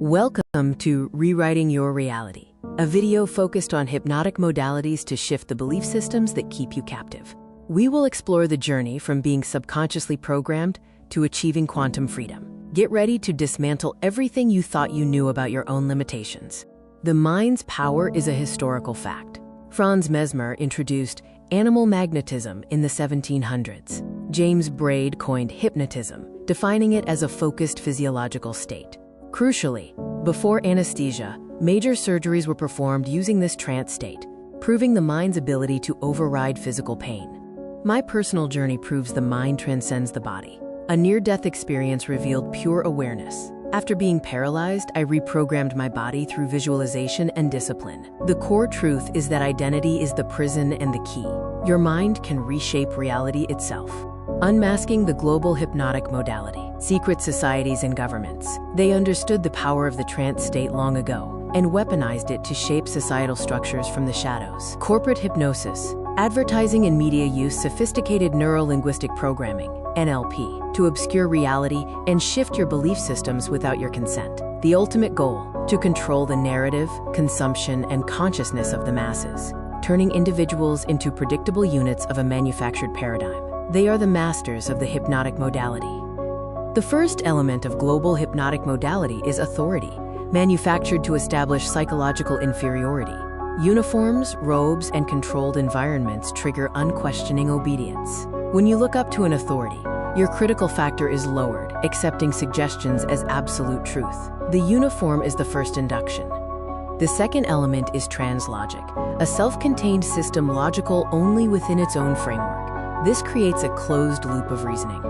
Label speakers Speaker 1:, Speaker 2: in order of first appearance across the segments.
Speaker 1: Welcome to Rewriting Your Reality, a video focused on hypnotic modalities to shift the belief systems that keep you captive. We will explore the journey from being subconsciously programmed to achieving quantum freedom. Get ready to dismantle everything you thought you knew about your own limitations. The mind's power is a historical fact. Franz Mesmer introduced animal magnetism in the 1700s. James Braid coined hypnotism, defining it as a focused physiological state. Crucially, before anesthesia, major surgeries were performed using this trance state, proving the mind's ability to override physical pain. My personal journey proves the mind transcends the body. A near-death experience revealed pure awareness. After being paralyzed, I reprogrammed my body through visualization and discipline. The core truth is that identity is the prison and the key. Your mind can reshape reality itself. Unmasking the global hypnotic modality. Secret societies and governments. They understood the power of the trance state long ago and weaponized it to shape societal structures from the shadows. Corporate hypnosis. Advertising and media use sophisticated neuro-linguistic programming, NLP, to obscure reality and shift your belief systems without your consent. The ultimate goal, to control the narrative, consumption, and consciousness of the masses, turning individuals into predictable units of a manufactured paradigm. They are the masters of the hypnotic modality. The first element of global hypnotic modality is authority, manufactured to establish psychological inferiority. Uniforms, robes, and controlled environments trigger unquestioning obedience. When you look up to an authority, your critical factor is lowered, accepting suggestions as absolute truth. The uniform is the first induction. The second element is translogic, a self-contained system logical only within its own framework. This creates a closed loop of reasoning.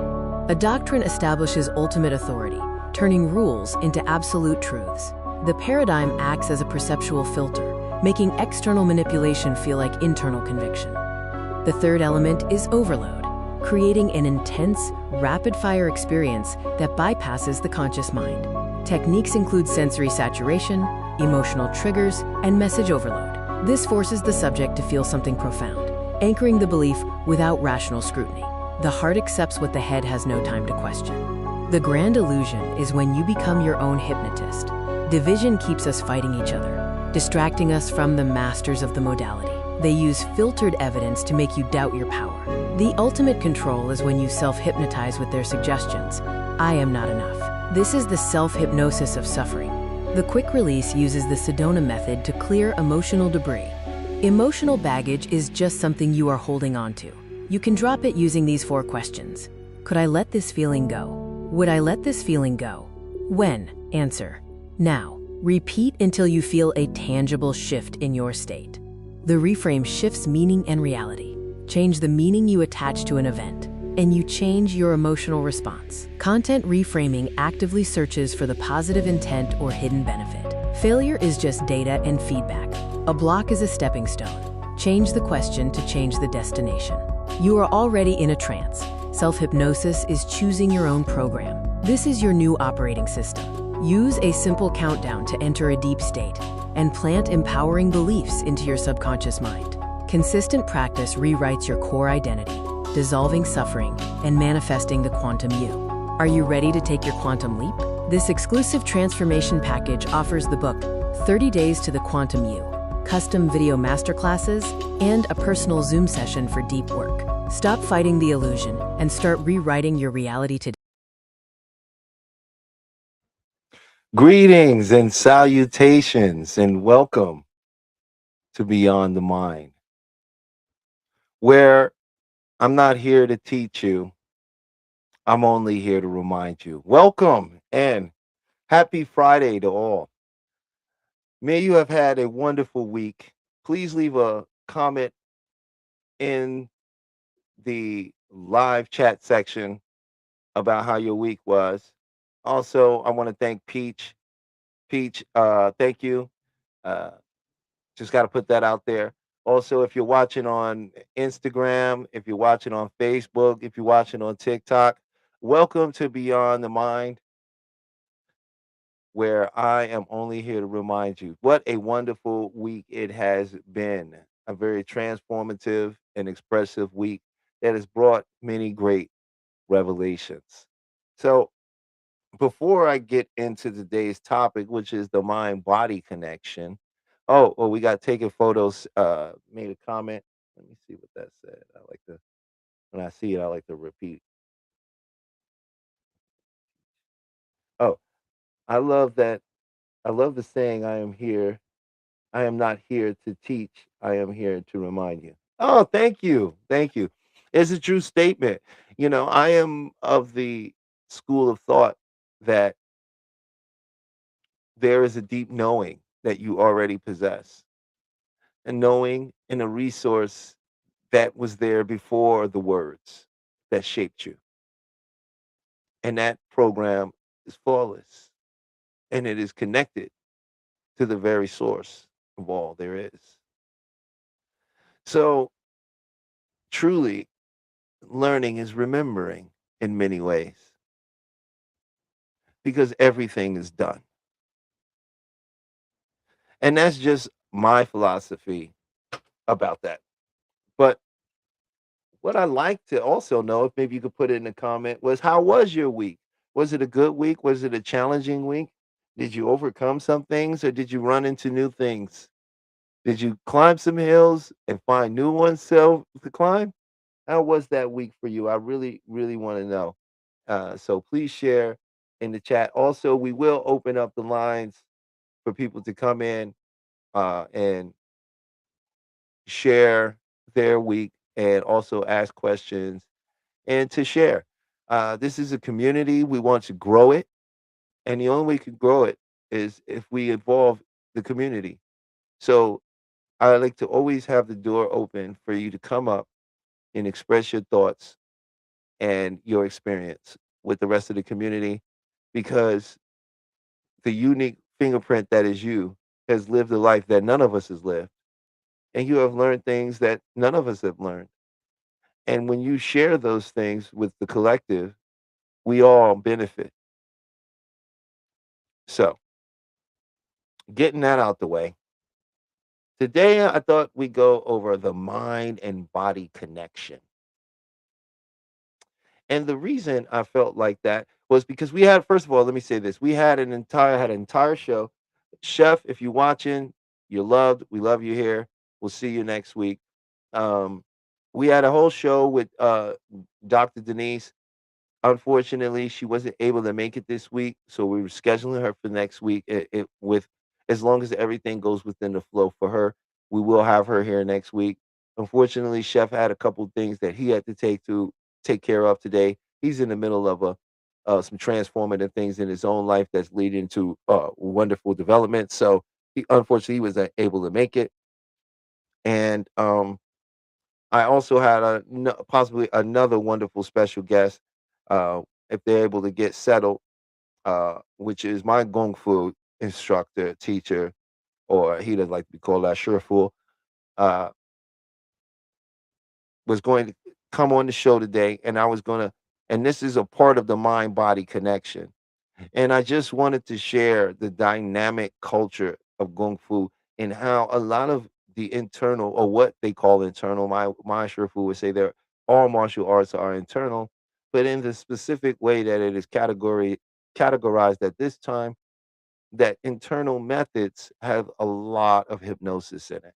Speaker 1: A doctrine establishes ultimate authority, turning rules into absolute truths. The paradigm acts as a perceptual filter, making external manipulation feel like internal conviction. The third element is overload, creating an intense, rapid-fire experience that bypasses the conscious mind. Techniques include sensory saturation, emotional triggers, and message overload. This forces the subject to feel something profound, anchoring the belief without rational scrutiny. The heart accepts what the head has no time to question. The grand illusion is when you become your own hypnotist. Division keeps us fighting each other, distracting us from the masters of the modality. They use filtered evidence to make you doubt your power. The ultimate control is when you self-hypnotize with their suggestions. I am not enough. This is the self-hypnosis of suffering. The quick release uses the Sedona method to clear emotional debris. Emotional baggage is just something you are holding on to. You can drop it using these 4 questions. Could I let this feeling go? Would I let this feeling go? When? Answer: now. Repeat until you feel a tangible shift in your state. The reframe shifts meaning and reality. Change the meaning you attach to an event, and you change your emotional response. Content reframing actively searches for the positive intent or hidden benefit. Failure is just data and feedback. A block is a stepping stone. Change the question to change the destination. You are already in a trance. Self-hypnosis is choosing your own program. This is your new operating system. Use a simple countdown to enter a deep state and plant empowering beliefs into your subconscious mind. Consistent practice rewrites your core identity, dissolving suffering and manifesting the quantum you. Are you ready to take your quantum leap? This exclusive transformation package offers the book 30 Days to the Quantum You, custom video masterclasses, and a personal Zoom session for deep work. Stop fighting the illusion and start rewriting your reality today.
Speaker 2: Greetings and salutations and welcome to Beyond the Mind, where I'm not here to teach you, I'm only here to remind you. Welcome and happy Friday to all. May you have had a wonderful week. Please leave a comment in the live chat section about how your week was. Also, I want to thank Peach. Peach, thank you. Uh, just got to put that out there. Also, if you're watching on Instagram, if you're watching on Facebook, if you're watching on TikTok, welcome to Beyond the Mind, where I am only here to remind you what a wonderful week it has been. A very transformative and expressive week that has brought many great revelations. So, before I get into today's topic, which is the mind body connection. Oh, well, we got taking photos. Made a comment. Let me see what that said. I like to when I see it, I like to repeat. Oh, I love that. I love the saying, "I am here. I am not here to teach. I am here to remind you." Oh, thank you, thank you. It's a true statement. I am of the school of thought that there is a deep knowing that you already possess, a knowing and a resource that was there before the words that shaped you. And that program is flawless and it is connected to the very source of all there is. So, truly, learning is remembering in many ways because everything is done. And that's just my philosophy about that. But what I'd like to also know, if maybe you could put it in a comment, was how was your week? Was it a good week? Was it a challenging week? Did you overcome some things or did you run into new things? Did you climb some hills and find new ones to climb? How was that week for you? I really, really want to know. So please share in the chat. Also, we will open up the lines for people to come in and share their week and also ask questions and to share. This is a community. We want to grow it. And the only way we can grow it is if we involve the community. So I like to always have the door open for you to come up and express your thoughts and your experience with the rest of the community because the unique fingerprint that is you has lived a life that none of us has lived. And you have learned things that none of us have learned. And when you share those things with the collective, we all benefit. So, getting that out the way, today I thought we go over the mind and body connection. And the reason I felt like that was because we had first of all, let me say this. We had an entire show. Chef, if you're watching, you're loved. We love you here. We'll see you next week. Um, we had a whole show with Dr. Denise. Unfortunately, she wasn't able to make it this week, so we were scheduling her for next week. With as long as everything goes within the flow for her, we will have her here next week. Unfortunately, Chef had a couple things that he had to take care of today. He's in the middle of a some transformative things in his own life that's leading to wonderful development. So unfortunately he was able to make it, and I also had possibly another wonderful special guest, if they're able to get settled, which is my Gong Fu instructor, teacher, or he doesn't like to be called that Shifu, uh, was going to come on the show today, and and this is a part of the mind body connection. And I just wanted to share the dynamic culture of Kung Fu and how a lot of the internal, or what they call internal, my Shifu would say that all martial arts are internal, but in the specific way that it is categorized at this time, that internal methods have a lot of hypnosis in it.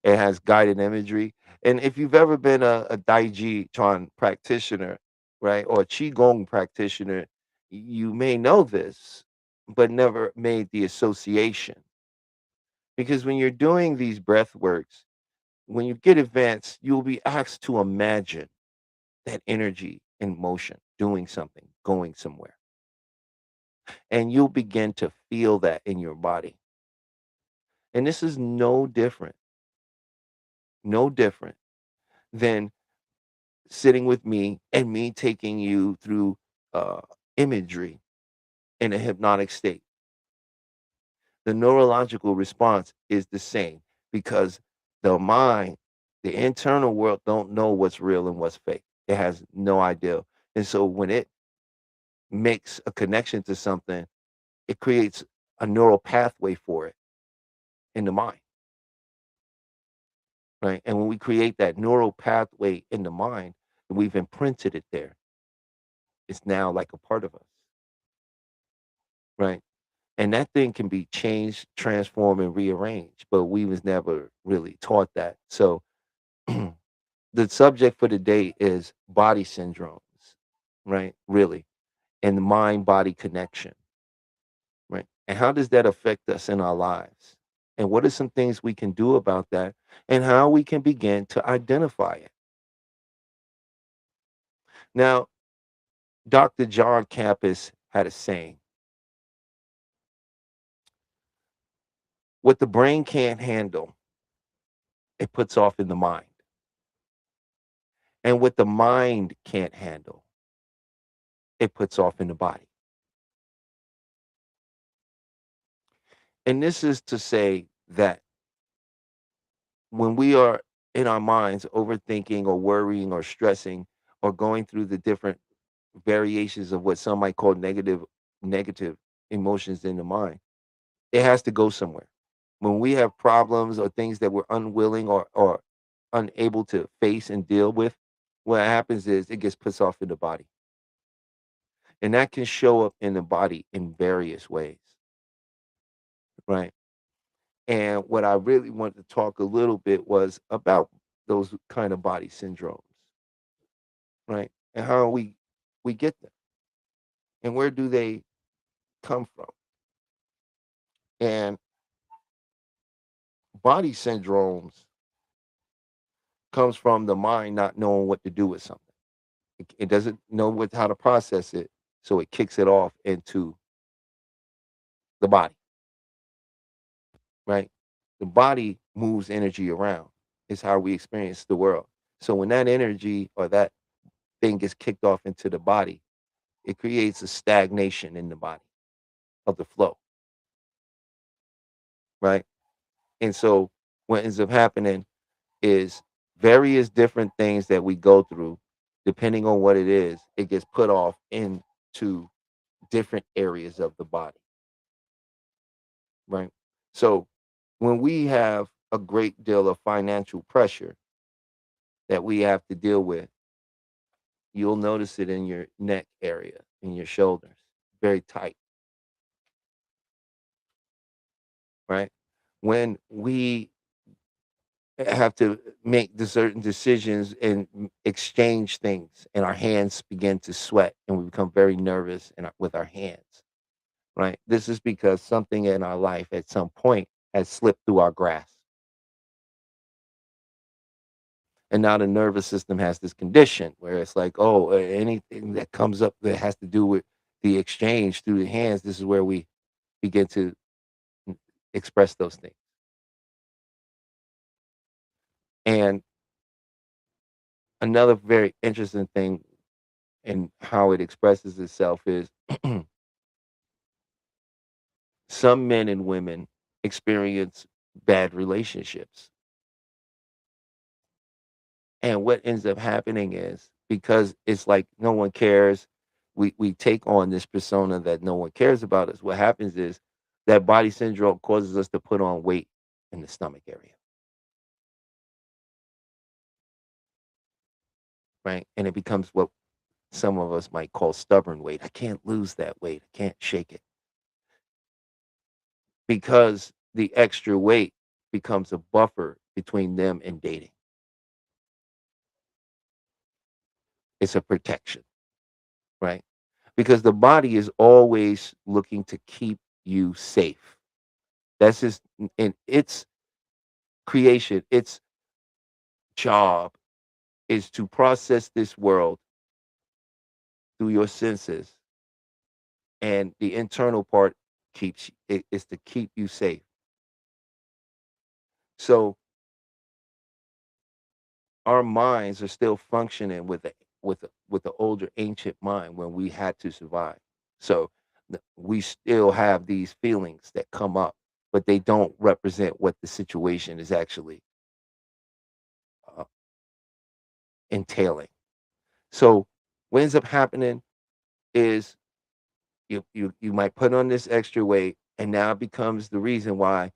Speaker 2: It has guided imagery. And if you've ever been a Daiji Chuan practitioner, right, or a Qigong practitioner, you may know this, but never made the association. Because when you're doing these breath works, when you get advanced, you'll be asked to imagine that energy in motion, doing something, going somewhere. And you'll begin to feel that in your body. And this is no different than sitting with me and me taking you through uh, imagery in a hypnotic state. The neurological response is the same because the mind, the internal world, don't know what's real and what's fake. It has no idea. And so when it makes a connection to something, it creates a neural pathway for it in the mind, right? And when we create that neural pathway in the mind, we've imprinted it there. It's now like a part of us, right? And that thing can be changed, transformed, and rearranged, but we was never really taught that. So the subject for today is body syndromes, right? Really, and the mind body connection, right? And how does that affect us in our lives? And what are some things we can do about that? And how we can begin to identify it? Now, Dr. John Campus had a saying: what the brain can't handle, it puts off in the mind. And what the mind can't handle, it puts off in the body. And this is to say that when we are in our minds overthinking or worrying or stressing or going through the different variations of what some might call negative emotions in the mind, it has to go somewhere. When we have problems or things that we're unwilling or unable to face and deal with, what happens is it gets put off in the body. And that can show up in the body in various ways, right? And what I really wanted to talk a little bit was about those kind of body syndromes, right? And how we get them and where do they come from? And body syndromes comes from the mind not knowing what to do with something. It doesn't know how to process it, so it kicks it off into the body, right? The body moves energy around. Is how we experience the world. So when that energy or that thing gets kicked off into the body, it creates a stagnation in the body of the flow, right? And so what ends up happening is various different things that we go through, depending on what it is, it gets put off into different areas of the body, right? So when we have a great deal of financial pressure that we have to deal with, you'll notice it in your neck area, in your shoulders, very tight, right? When we have to make the certain decisions and exchange things, and our hands begin to sweat, and we become very nervous with our hands, right? This is because something in our life at some point has slipped through our grasp. And now the nervous system has this condition where it's like, oh, anything that comes up that has to do with the exchange through the hands, this is where we begin to express those things. And another very interesting thing in how it expresses itself is some men and women experience bad relationships. And what ends up happening is because it's like no one cares, we take on this persona that no one cares about us. What happens is that body syndrome causes us to put on weight in the stomach area, right? And it becomes what some of us might call stubborn weight. I can't lose that weight. I can't shake it because the extra weight becomes a buffer between them and dating. It's a protection, right? Because the body is always looking to keep you safe. That's just in its creation, its job is to process this world through your senses, and the internal part keeps it is to keep you safe. So our minds are still functioning with the older ancient mind when we had to survive. So we still have these feelings that come up, but they don't represent what the situation is actually uh, entailing. So what ends up happening is you might put on this extra weight, and now it becomes the reason why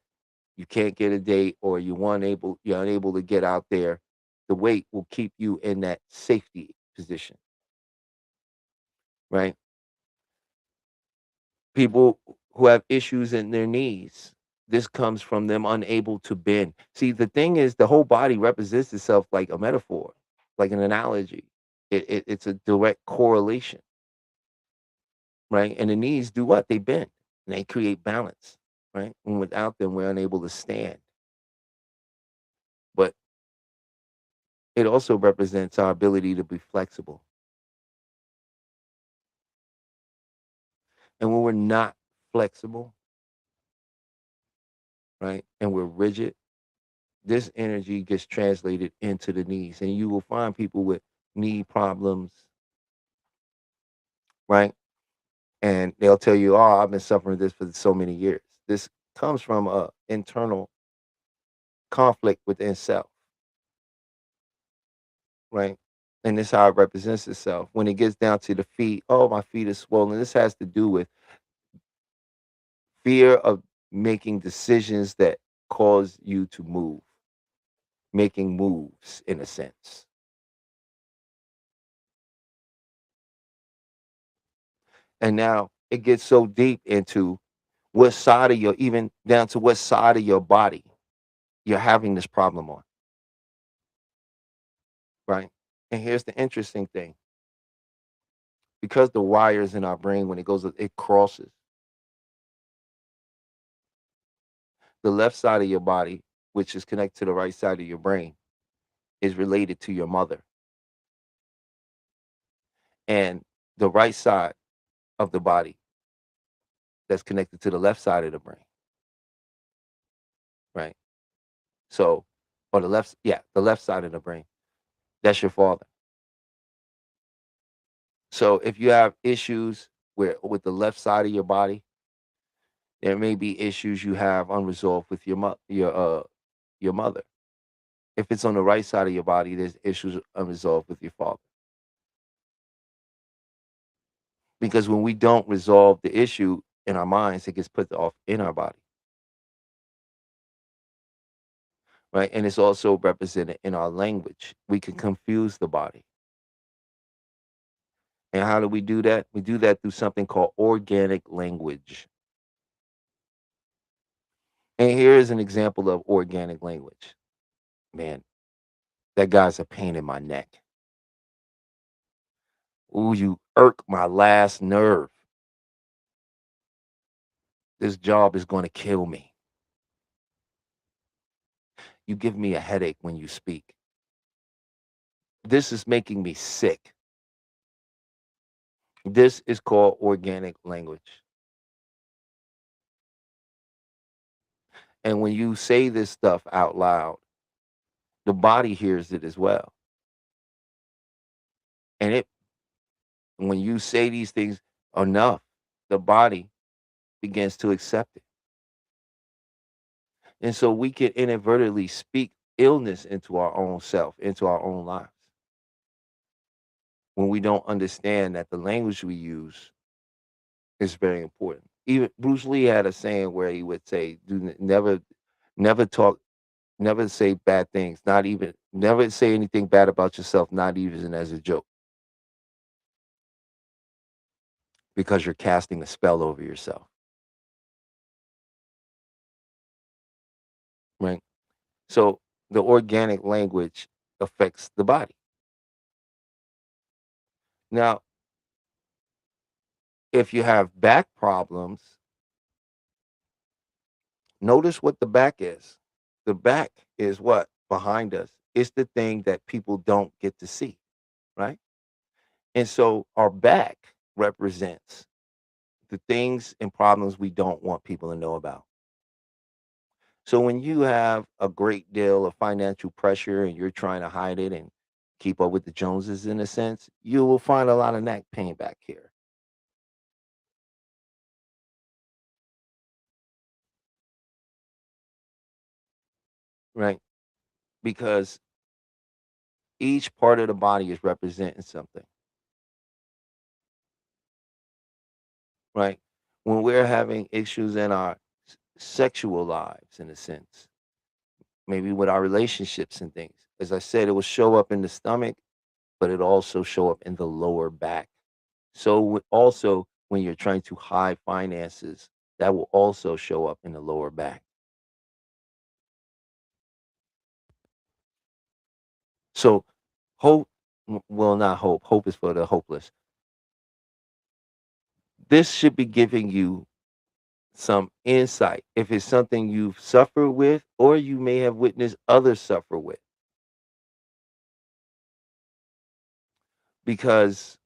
Speaker 2: you can't get a date or you're unable to get out there. The weight will keep you in that safety position. right? People who have issues in their knees, this comes from them unable to bend. See, the thing is, the whole body represents itself like a metaphor, like an analogy. It's a direct correlation, right? And the knees do what? They bend and they create balance, right? And without them, we're unable to stand. But it also represents our ability to be flexible. And when we're not flexible, right, and we're rigid, this energy gets translated into the knees. And you will find people with knee problems, right? And they'll tell you, oh, I've been suffering this for so many years. This comes from a internal conflict within self, right? And this is how it represents itself. When it gets down to the feet, oh, my feet are swollen. This has to do with fear of making decisions that cause you to move, making moves in a sense. And now it gets so deep into what side of your, even down to what side of your body you're having this problem on, right? And here's the interesting thing, because the wires in our brain, when it goes, it crosses. The left side of your body, which is connected to the right side of your brain, is related to your mother. And the right side of the body that's connected to the left side of the brain, right? So, or the left, yeah, the left side of the brain, that's your father. So if you have issues where with the left side of your body, there may be issues you have unresolved with your mother. If it's on the right side of your body, there's issues unresolved with your father. Because when we don't resolve the issue in our minds, it gets put off in our body, right? And it's also represented in our language. We can confuse the body. And how do we do that? We do that through something called organic language. And here is an example of organic language. Man, that guy's a pain in my neck. Ooh, you irk my last nerve. This job is going to kill me. You give me a headache when you speak. This is making me sick. This is called organic language. And when you say this stuff out loud, the body hears it as well. And when you say these things enough, the body begins to accept it. And so we can inadvertently speak illness into our own self, into our own lives, when we don't understand that the language we use is very important. Even Bruce Lee had a saying where he would say, never talk, never say bad things, not even, never say anything bad about yourself, not even as a joke, because you're casting a spell over yourself, right? So the organic language affects the body. Now, if you have back problems, notice what the back is. The back is what? Behind us. It's the thing that people don't get to see, right? And so our back represents the things and problems we don't want people to know about. So when you have a great deal of financial pressure and you're trying to hide it and keep up with the Joneses in a sense, you will find a lot of neck pain back here, right? Because each part of the body is representing something, right? When we're having issues in our sexual lives, in a sense, maybe with our relationships and things, as I said, it will show up in the stomach, but it also show up in the lower back. So also when you're trying to hide finances, that will also show up in the lower back. So hope, well, not hope. Hope is for the hopeless. This should be giving you some insight if it's something you've suffered with or you may have witnessed others suffer with, because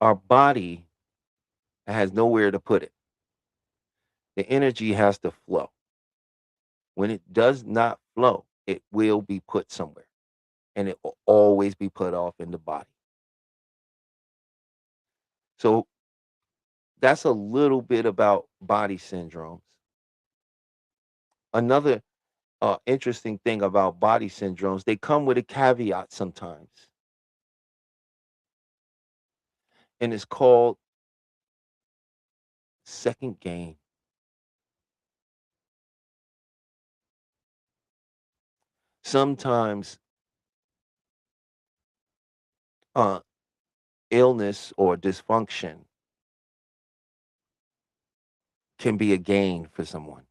Speaker 2: our body has nowhere to put it. The energy has to flow. When it does not flow, it will be put somewhere, and it will always be put off in the body. So that's a little bit about body syndromes. Another interesting thing about body syndromes, they come with a caveat sometimes, and it's called second gain. Sometimes uh, illness or dysfunction can be a gain for someone.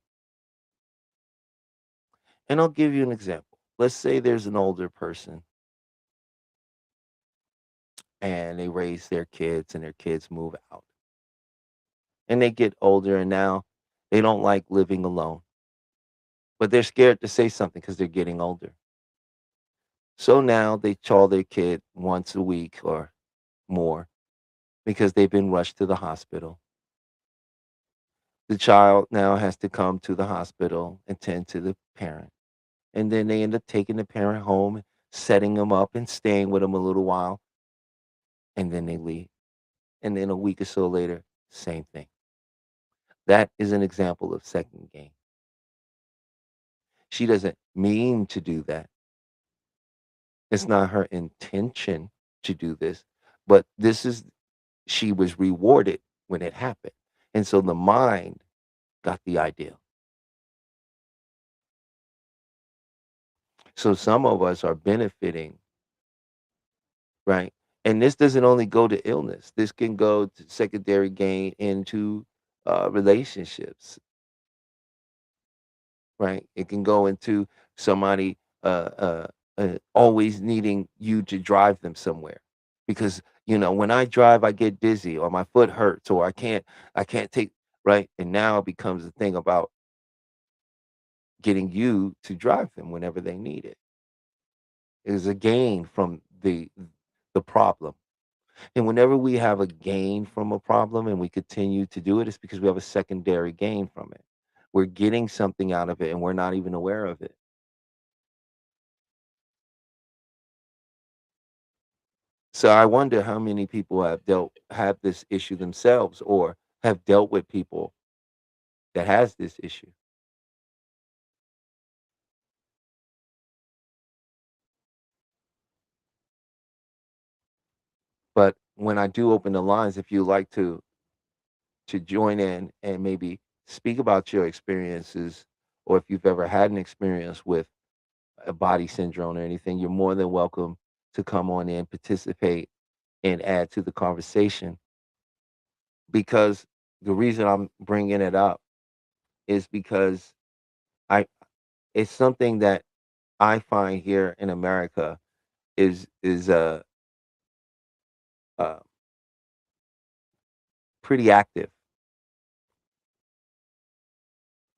Speaker 2: And I'll give you an example. Let's say there's an older person and they raise their kids and their kids move out and they get older and now they don't like living alone, but they're scared to say something because they're getting older. So now they call their kid once a week or more because they've been rushed to the hospital. The child now has to come to the hospital and tend to the parent. And then they end up taking the parent home, setting them up and staying with them a little while, and then they leave. And then a week or so later, same thing. That is an example of second gain. She doesn't mean to do that. It's not her intention to do this, but this is, she was rewarded when it happened. And so the mind got the idea. So some of us are benefiting, right? And this doesn't only go to illness. This can go to secondary gain into relationships, right? It can go into somebody always needing you to drive them somewhere, because when I drive, I get dizzy or my foot hurts or I can't take, right. And now it becomes a thing about getting you to drive them whenever they need it. It is a gain from the problem. And whenever we have a gain from a problem and we continue to do it, it's because we have a secondary gain from it. We're getting something out of it and we're not even aware of it. So I wonder how many people have this issue themselves or have dealt with people that has this issue. But when I do open the lines, if you like to join in and maybe speak about your experiences, or if you've ever had an experience with a body syndrome or anything, you're more than welcome to come on in, participate, and add to the conversation. Because the reason I'm bringing it up is because I it's something that I find here in America is pretty active,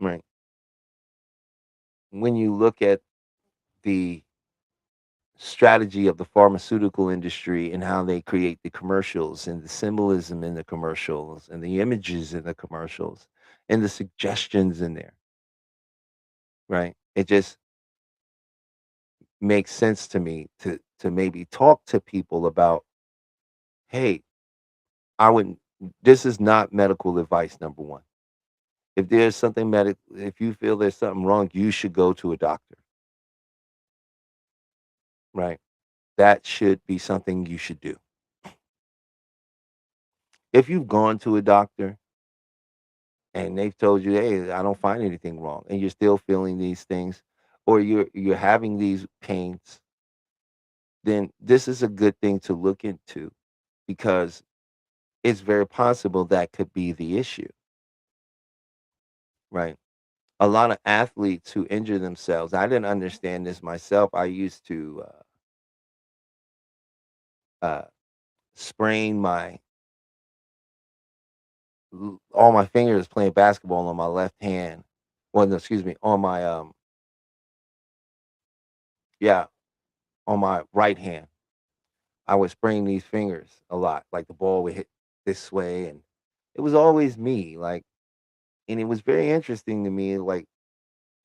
Speaker 2: right? When you look at the strategy of the pharmaceutical industry and how they create the commercials and the symbolism in the commercials and the images in the commercials and the suggestions in there, right? It just makes sense to me to maybe talk to people about, hey, I wouldn't, this is not medical advice, number one. If there's something if you feel there's something wrong, you should go to a doctor, right? That should be something you should do. If you've gone to a doctor and they've told you, "Hey, I don't find anything wrong," and you're still feeling these things, or you're having these pains, then this is a good thing to look into because it's very possible that could be the issue, right? A lot of athletes who injure themselves, I didn't understand this myself. I used to uh, sprain all my fingers playing basketball on my left hand. Well, no, excuse me, on my yeah, on my right hand. I would sprain these fingers a lot, like the ball would hit this way, and it was always me. Like, and it was very interesting to me. Like,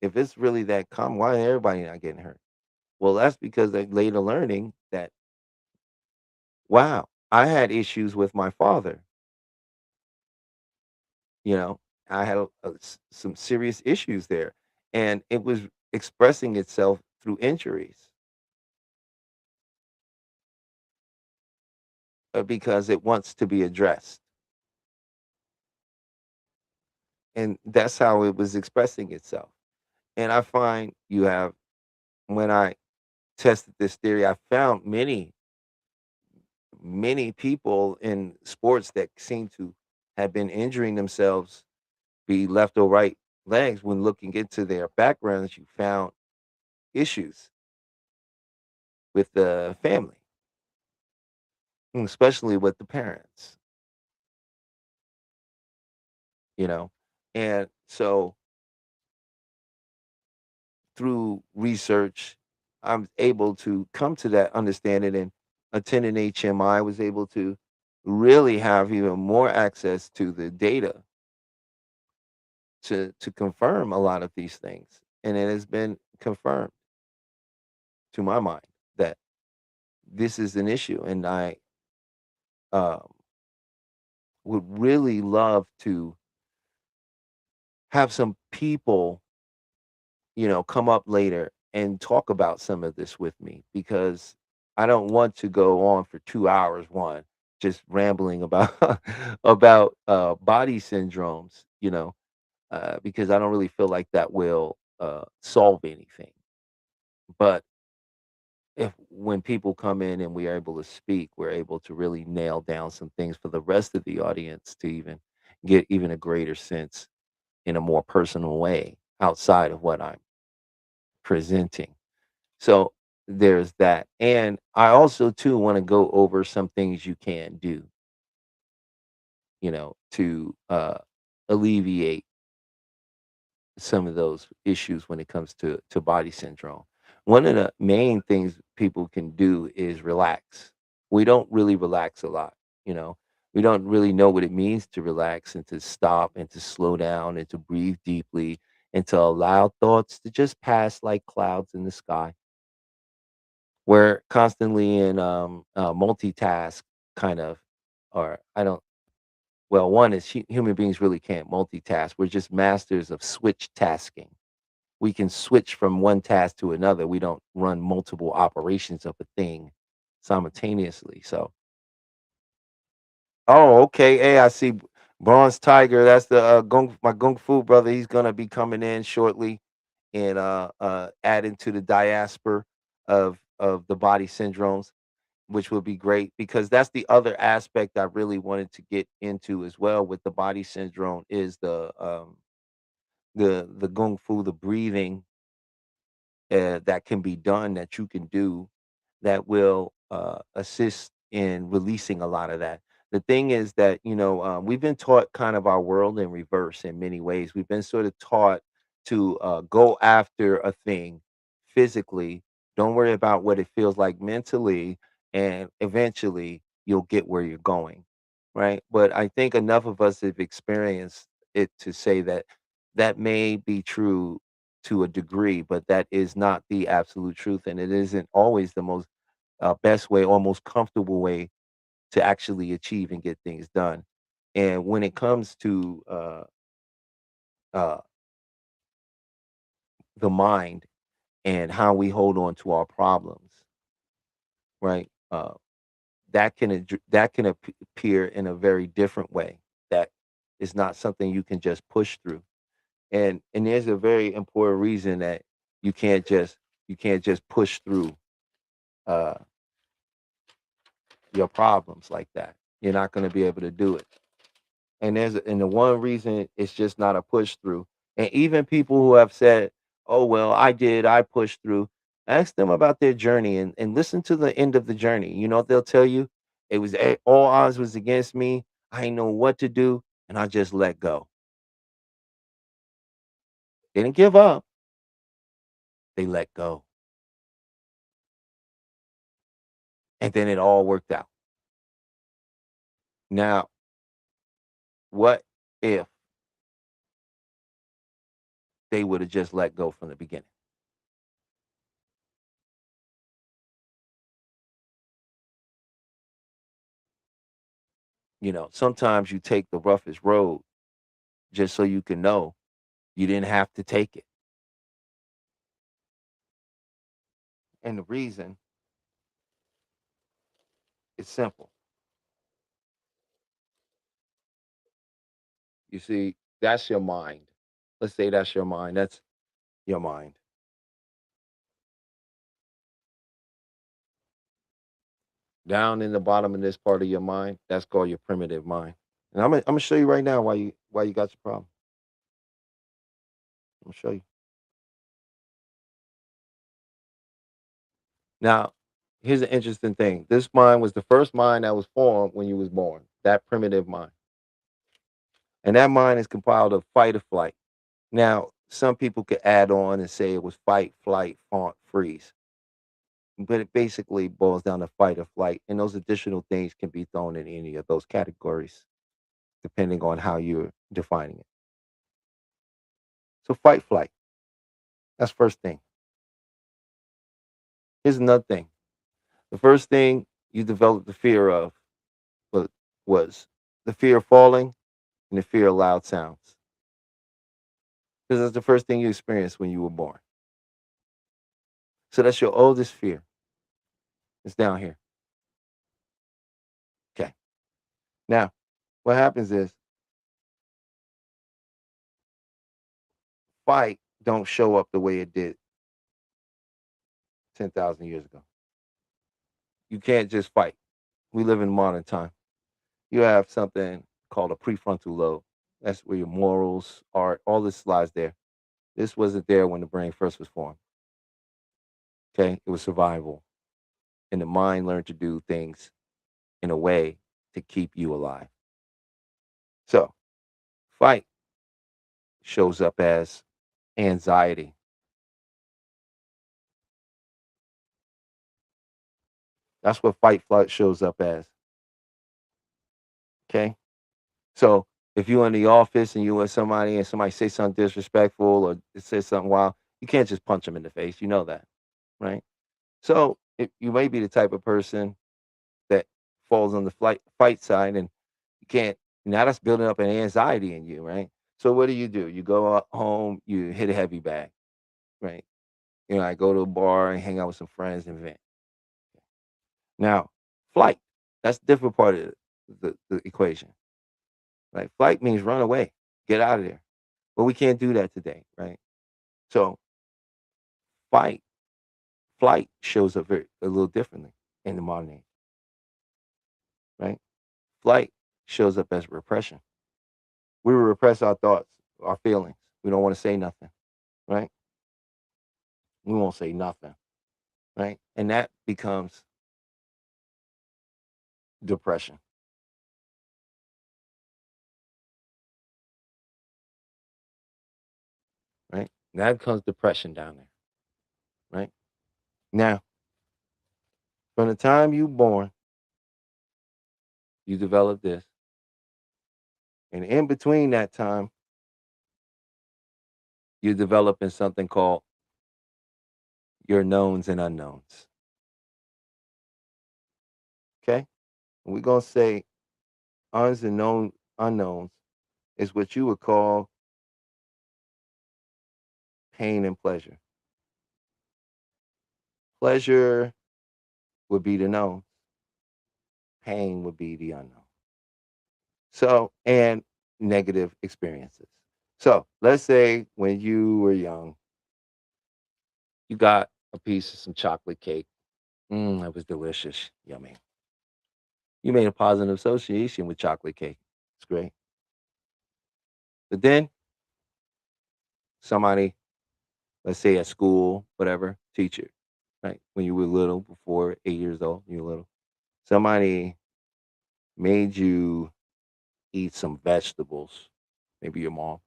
Speaker 2: if it's really that common, why is everybody not getting hurt? Well, that's because they later learning that wow, I had issues with my father. You know, I had some serious issues there, and it was expressing itself through injuries because it wants to be addressed, and that's how it was expressing itself. And I find you have when I tested this theory, I found many people in sports that seem to have been injuring themselves, be left or right legs. When looking into their backgrounds, you found issues with the family, especially with the parents, you know. And so through research, I'm able to come to that understanding and attending HMI was able to really have even more access to the data to confirm a lot of these things. And it has been confirmed to my mind that this is an issue. And I um, would really love to have some people, come up later and talk about some of this with me because I don't want to go on for 2 hours, one, just rambling about about body syndromes, because I don't really feel like that will solve anything. But if when people come in and we are able to speak, we're able to really nail down some things for the rest of the audience to even get even a greater sense in a more personal way outside of what I'm presenting. So there's that. And I also too want to go over some things you can do, to alleviate some of those issues when it comes to body syndrome. One of the main things people can do is relax. We don't really relax a lot, you know. We don't really know what it means to relax and to stop and to slow down and to breathe deeply and to allow thoughts to just pass like clouds in the sky. We're constantly in multitask kind of, or I don't. Well, one is human beings really can't multitask. We're just masters of switch tasking. We can switch from one task to another. We don't run multiple operations of a thing simultaneously. So, oh, okay. Hey, I see Bronze Tiger. That's the my Gung Fu brother. He's gonna be coming in shortly and adding to the diaspora of the body syndromes, which would be great because that's the other aspect I really wanted to get into as well with the body syndrome is the Gung Fu, the breathing that can be done that you can do that will assist in releasing a lot of that. The thing is that, we've been taught kind of our world in reverse in many ways. We've been sort of taught to go after a thing physically, don't worry about what it feels like mentally, and eventually you'll get where you're going. Right. But I think enough of us have experienced it to say that that may be true to a degree, but that is not the absolute truth, and it isn't always the most best way or most comfortable way to actually achieve and get things done. And when it comes to uh, the mind and how we hold on to our problems, right? That can appear in a very different way. That is not something you can just push through. And there's a very important reason that you can't just you can't just push through. Uh, your problems like that. You're not going to be able to do it. And the one reason it's just not a push through. And even people who have said, "Oh well, I pushed through." Ask them about their journey and listen to the end of the journey. You know what they'll tell you? It was all odds was against me. I didn't know what to do, and I just let go. They didn't give up. They let go, and then it all worked out. Now, what if they would have just let go from the beginning? Sometimes you take the roughest road just so you can know you didn't have to take it. And the reason is simple. You see, that's your mind. Let's say that's your mind. That's your mind. Down in the bottom of this part of your mind, that's called your primitive mind. And I'm gonna show you right now why you got your problem. I'm gonna show you. Now, here's an interesting thing. This mind was the first mind that was formed when you was born. That primitive mind. And that mind is compiled of fight or flight. Now, some people could add on and say it was fight, flight, fawn, freeze. But it basically boils down to fight or flight. And those additional things can be thrown in any of those categories, depending on how you're defining it. So fight, flight. That's first thing. Here's another thing. The first thing you developed the fear of wa- was the fear of falling and the fear of loud sounds. Because that's the first thing you experienced when you were born. So that's your oldest fear. It's down here. Okay. Now, what happens is fight don't show up the way it did 10,000 years ago. You can't just fight. We live in modern time. You have something called a prefrontal lobe. That's where your morals, art, all this lies there. This wasn't there when the brain first was formed. Okay. It was survival. And the mind learned to do things in a way to keep you alive. So, fight shows up as anxiety. That's what fight flight shows up as. Okay. So if you're in the office and you with somebody and somebody say something disrespectful or say something wild, you can't just punch them in the face. You know that, right? So if you may be the type of person that falls on the fight side, and you can't. Now that's building up an anxiety in you, right? So what do? You go out home, you hit a heavy bag, right? I go to a bar and hang out with some friends and vent. Now, flight, that's a different part of the equation. Right? Flight means run away, get out of there. But we can't do that today, right? So fight, flight shows up a little differently in the modern age, right? Flight shows up as repression. We repress our thoughts, our feelings. We don't want to say nothing, right? We won't say nothing, right? And that becomes depression, right? That becomes depression down there, right? Now, from the time you born, you develop this. And in between that time, you're developing something called your knowns and unknowns. Okay? And we're gonna say uns and known unknowns is what you would call pain and pleasure. Pleasure would be the known, pain would be the unknown. So, and negative experiences. So, let's say when you were young, you got a piece of some chocolate cake. That was delicious. Yummy. You made a positive association with chocolate cake. It's great. But then somebody, let's say at school, whatever, teacher, right? When you were little, before 8 years old, you were little. Somebody made you eat some vegetables. Maybe your mom,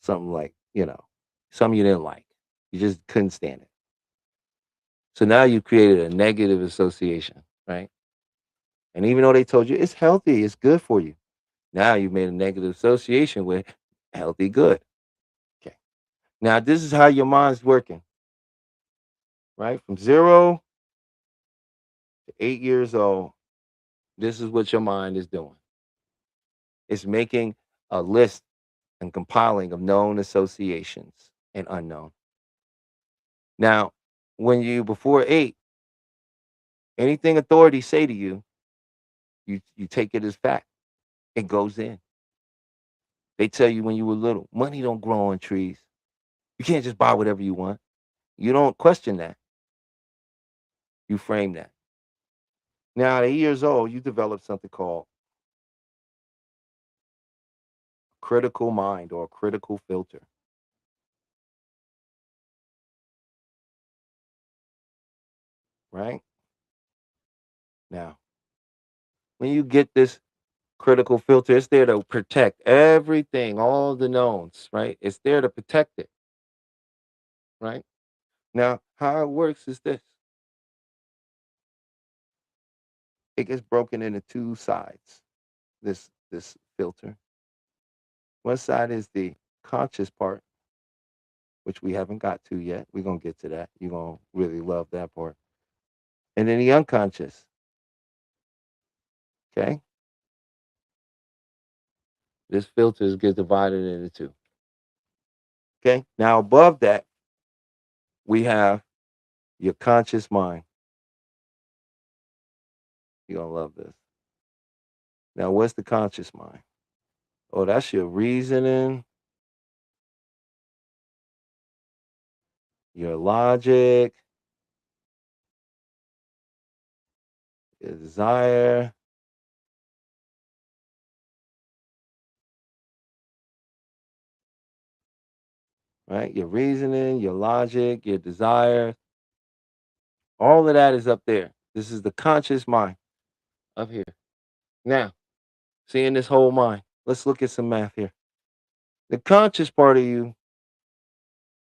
Speaker 2: something like, something you didn't like. You just couldn't stand it. So now you created a negative association, right? And even though they told you it's healthy, it's good for you, now you've made a negative association with healthy, good. Okay. Now this is how your mind's working, right? From 0 to 8 years old, this is what your mind is doing. It's making a list and compiling of known associations and unknown. Now, when you before 8, anything authorities say to you, you take it as fact. It goes in. They tell you when you were little, money don't grow on trees. You can't just buy whatever you want. You don't question that. You frame that. Now, at 8 years old, you develop something called critical mind or a critical filter, right? Now, when you get this critical filter, it's there to protect everything, all the knowns, right? It's there to protect it, right? Now, how it works is this: it gets broken into two sides. This filter. One side is the conscious part, which we haven't got to yet. We're gonna get to that. You're gonna really love that part. And then the unconscious. Okay. This filters gets divided into two. Okay. Now above that, we have your conscious mind. You're gonna love this. Now, what's the conscious mind? Oh, that's your reasoning, your logic, your desire, right? Your reasoning, your logic, your desire, all of that is up there. This is the conscious mind up here. Now, seeing this whole mind, let's look at some math here. The conscious part of you,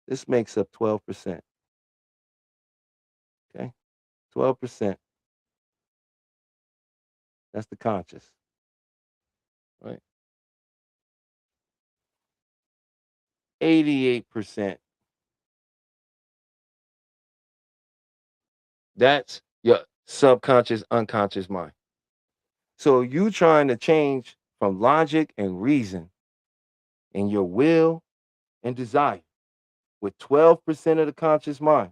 Speaker 2: this makes up 12%. Okay. 12%. That's the conscious, right? 88%. That's your subconscious, unconscious mind. So you trying to change from logic and reason and your will and desire with 12% of the conscious mind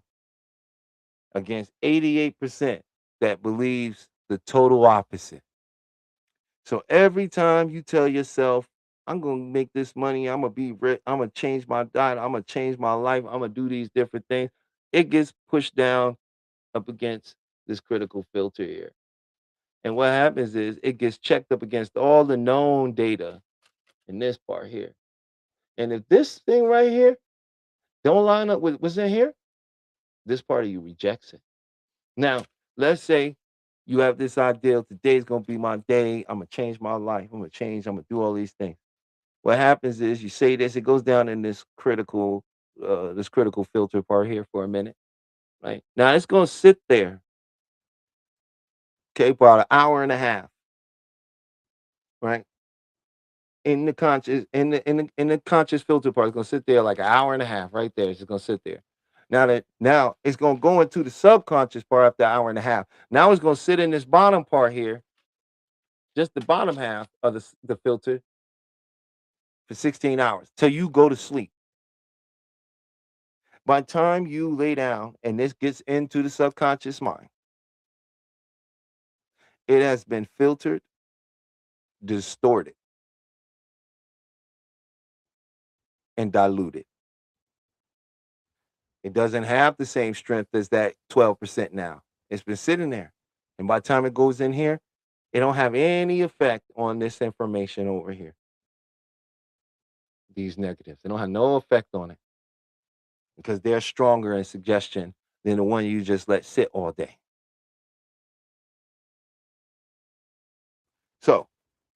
Speaker 2: against 88% that believes the total opposite. So every time you tell yourself, I'm gonna make this money, I'm gonna be rich, I'm gonna change my diet, I'm gonna change my life, I'm gonna do these different things, it gets pushed down up against this critical filter here. And what happens is it gets checked up against all the known data in this part here. And if this thing right here don't line up with what's in here, this part of you rejects it. Now, let's say you have this ideal, today's gonna be my day, I'm gonna change my life, I'm gonna change, I'm gonna do all these things. What happens is you say this, it goes down in this critical filter part here for a minute, right? Now it's gonna sit there, okay, for about an hour and a half, right? In the conscious filter part, it's gonna sit there like an hour and a half right there. It's just gonna sit there. Now it's gonna go into the subconscious part after an hour and a half. Now it's gonna sit in this bottom part here, just the bottom half of the filter for 16 hours till you go to sleep. By the time you lay down and this gets into the subconscious mind, it has been filtered, distorted, and diluted. It doesn't have the same strength as that 12% now. It's been sitting there. And by the time it goes in here, It don't have any effect on this information over here. These negatives. They don't have no effect on it because they're stronger in suggestion than the one you just let sit all day. So,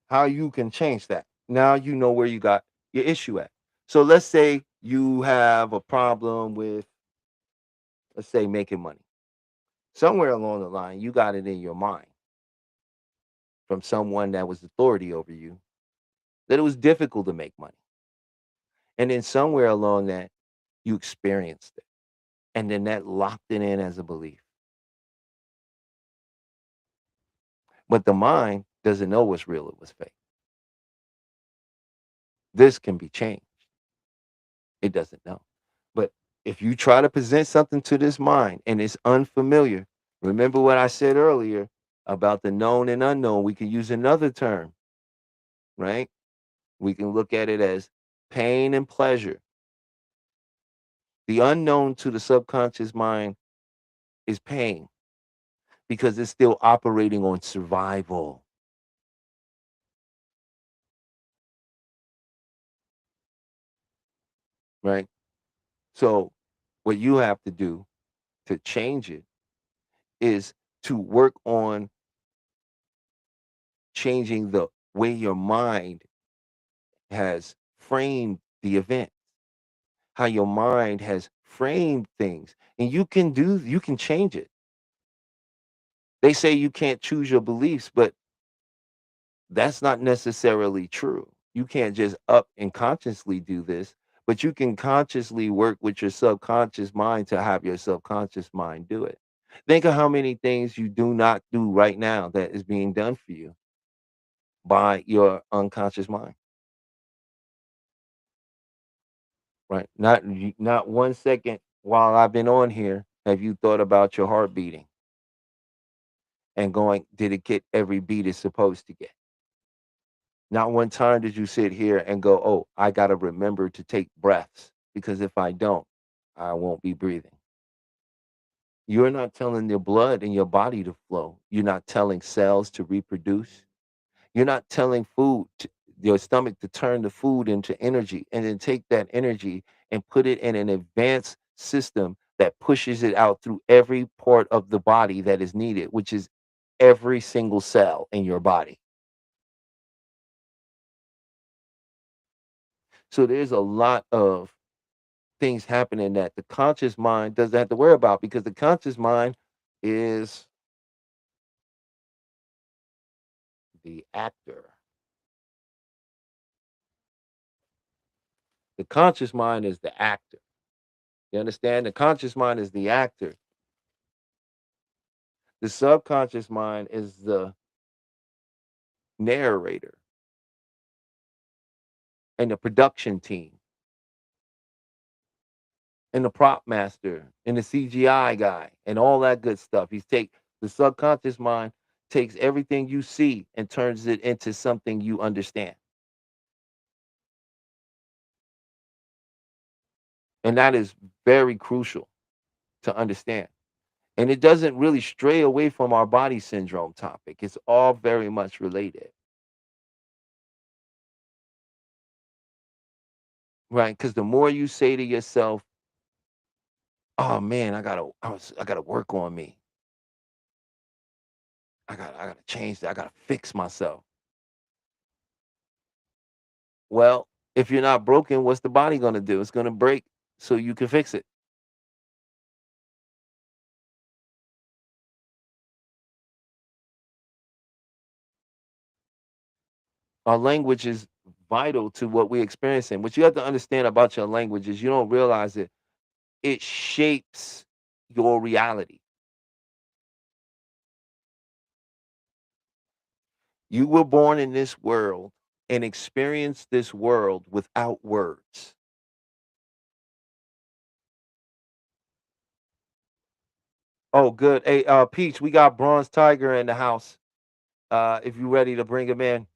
Speaker 2: how you can change that? Now you know where you got your issue at. So let's say you have a problem with, let's say, making money. Somewhere along the line, you got it in your mind from someone that was authority over you that it was difficult to make money. And then somewhere along that, you experienced it. And then that locked it in as a belief. But the mind doesn't know what's real or what's fake. This can be changed. It doesn't know. But if you try to present something to this mind and it's unfamiliar, remember what I said earlier about the known and unknown. We can use another term, right? We can look at it as pain and pleasure. The unknown to the subconscious mind is pain because it's still operating on survival, right? So, what you have to do to change it is to work on changing the way your mind has framed the event, how your mind has framed things. And you can change it. They say you can't choose your beliefs, but that's not necessarily true. You can't just up and consciously do this, but you can consciously work with your subconscious mind to have your subconscious mind do it. Think of how many things you do not do right now that is being done for you by your unconscious mind, right? Not 1 second while I've been on here have you thought about your heart beating and going, did it get every beat it's supposed to get? Not one time did you sit here and go, oh, I got to remember to take breaths because if I don't, I won't be breathing. You're not telling your blood in your body to flow. You're not telling cells to reproduce. You're not telling your stomach to turn the food into energy and then take that energy and put it in an advanced system that pushes it out through every part of the body that is needed, which is every single cell in your body. So there's a lot of things happening that the conscious mind doesn't have to worry about because the conscious mind is the actor. The conscious mind is the actor. You understand? The conscious mind is the actor. The subconscious mind is the narrator and the production team and the prop master and the CGI guy and all that good stuff. The subconscious mind takes everything you see and turns it into something you understand. And that is very crucial to understand. And it doesn't really stray away from our body syndrome topic. It's all very much related, right? Because the more you say to yourself, "Oh man, I gotta work on me. I gotta change that. I gotta fix myself." Well, if you're not broken, what's the body gonna do? It's gonna break so you can fix it. Our language is vital to what we're experiencing. What you have to understand about your language is you don't realize it shapes your reality. You were born in this world and experienced this world without words. Oh, good. Hey, Peach, we got Bronze Tiger in the house. If you ready to bring him in,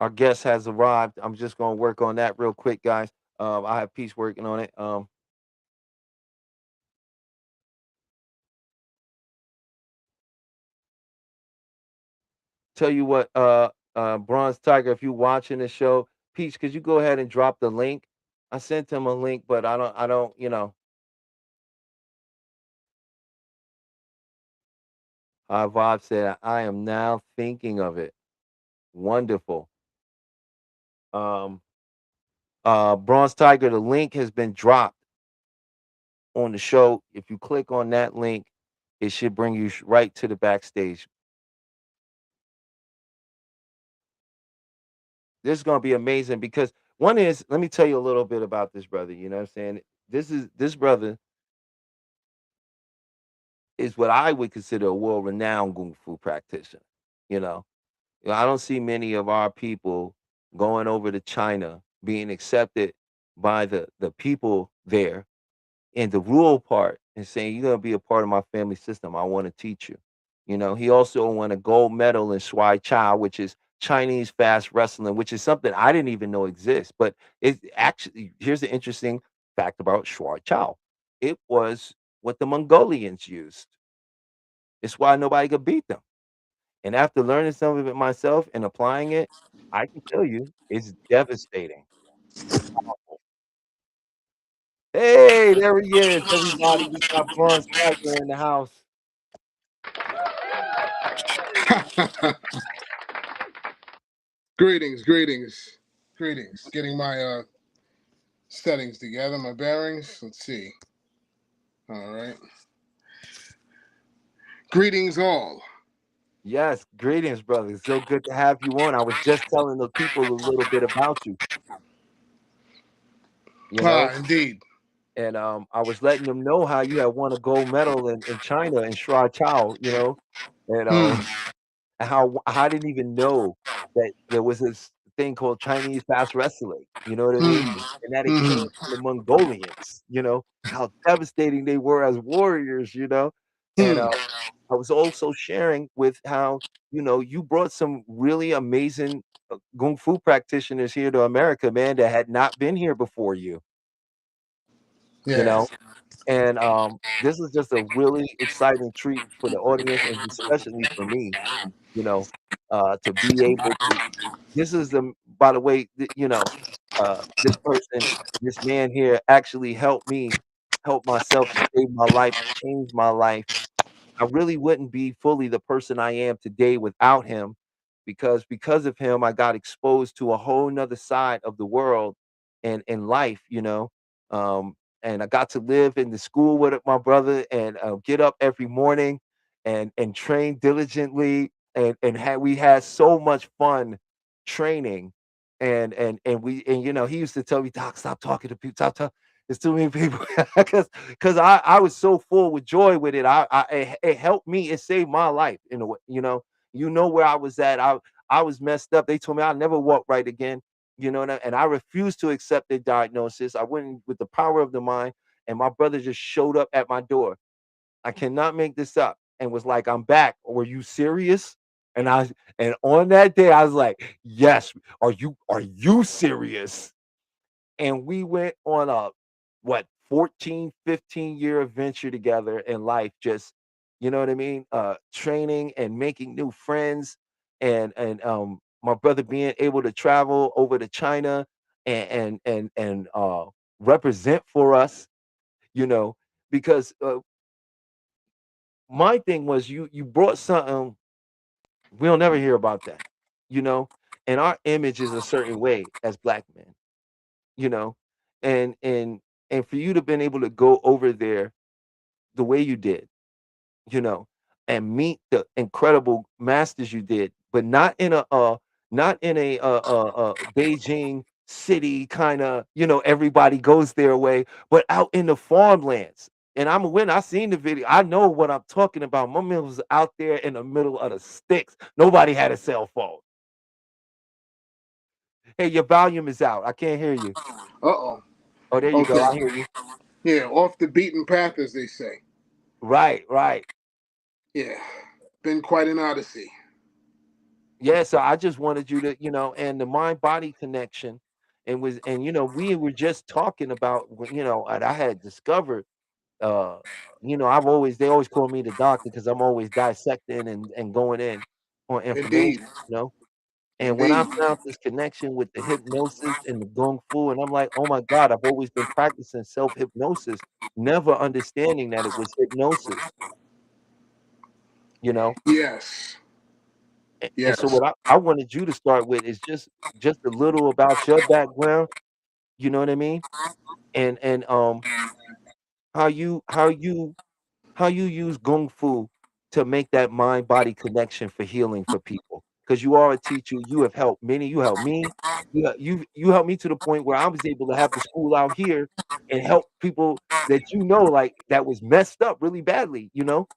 Speaker 2: our guest has arrived. I'm just gonna work on that real quick, guys. I have Peach working on it. tell you what, Bronze Tiger, if you watching the show, Peach, could you go ahead and drop the link? I sent him a link, but I don't, Vibe said, I am now thinking of it. Wonderful. Um, Bronze Tiger, the link has been dropped on the show. If you click on that link, it should bring you right to the backstage. This is gonna be amazing because one is, let me tell you a little bit about this brother. You know what I'm saying? This brother is what I would consider a world-renowned kung fu practitioner. You know, I don't see many of our people going over to China, being accepted by the people there in the rural part and saying, "You're gonna be a part of my family system. I want to teach you." You know, he also won a gold medal in Swai Chow, which is Chinese fast wrestling, which is something I didn't even know exists. But it actually, here's the interesting fact about Swai Chow. It was what the Mongolians used. It's why nobody could beat them. And after learning some of it myself and applying it, I can tell you it's devastating. It's powerful. Hey, there he is, everybody. We got Bronze Tiger in the house.
Speaker 3: Greetings, greetings, greetings. Getting my settings together, my bearings. Let's see. All right. Greetings, all.
Speaker 2: Yes, greetings, brother. So good to have you on. I was just telling the people a little bit about you, you know,
Speaker 3: Indeed.
Speaker 2: and I was letting them know how you had won a gold medal in China in Shuai Chao, and
Speaker 3: Hmm.
Speaker 2: how I didn't even know that there was this thing called Chinese fast wrestling, you know what I mean?
Speaker 3: Hmm.
Speaker 2: And that it came
Speaker 3: Hmm.
Speaker 2: from the Mongolians, how devastating they were as warriors, and
Speaker 3: Hmm.
Speaker 2: I was also sharing with how, you brought some really amazing kung fu practitioners here to America, man, that had not been here before you
Speaker 3: Yeah.
Speaker 2: know? And this is just a really exciting treat for the audience and especially for me, you know, to be able to. This is the, by the way, this person, this man here actually helped me help myself to save my life, to change my life. I really wouldn't be fully the person I am today without him because of him, I got exposed to a whole nother side of the world and life, Um, and I got to live in the school with my brother and get up every morning and train diligently we had so much fun training and he used to tell me, Doc, stop talking to people, stop. There's too many people because I was so full with joy with it. It helped me. It saved my life in a way. Where I was at. I was messed up. They told me I'll never walk right again. And I refused to accept the diagnosis. I went with the power of the mind, and my brother just showed up at my door. I cannot make this up, and was like, "I'm back. Were you serious?" And on that day, I was like, "Yes. Are you serious?" And we went on a what 14, 15-year adventure together in life, just you know what I mean, training and making new friends, and my brother being able to travel over to China and represent for us, you know because my thing was, you brought something we'll never hear about that, you know and our image is a certain way as black men, you know, and and and for you to been able to go over there the way you did, you know, and meet the incredible masters you did, but not in a Beijing city kind of, everybody goes their way, but out in the farmlands. And when I seen the video, I know what I'm talking about. My man was out there in the middle of the sticks. Nobody had a cell phone. Hey, your volume is out. I can't hear you.
Speaker 3: Uh oh.
Speaker 2: Oh, there you go.
Speaker 3: Okay.
Speaker 2: I hear you.
Speaker 3: Yeah, off the beaten path, as they say.
Speaker 2: Right, right.
Speaker 3: Yeah. Been quite an odyssey.
Speaker 2: Yeah, so I just wanted you to, and the mind body connection, and we were just talking about, and I had discovered, I've always they always call me the doctor because I'm always dissecting and going in on information,
Speaker 3: Indeed.
Speaker 2: you know? And when I
Speaker 3: Indeed.
Speaker 2: found this connection with the hypnosis and the Kung Fu, and I'm like, oh my God, I've always been practicing self hypnosis, never understanding that it was hypnosis, you know?
Speaker 3: Yes.
Speaker 2: And so
Speaker 3: Yes.
Speaker 2: what I wanted you to start with is just a little about your background, you know what I mean? And how you use Kung Fu to make that mind body connection for healing for people. Because you are a teacher, you have helped many, you helped me, you helped me to the point where I was able to have the school out here and help people that like that was messed up really badly, you know?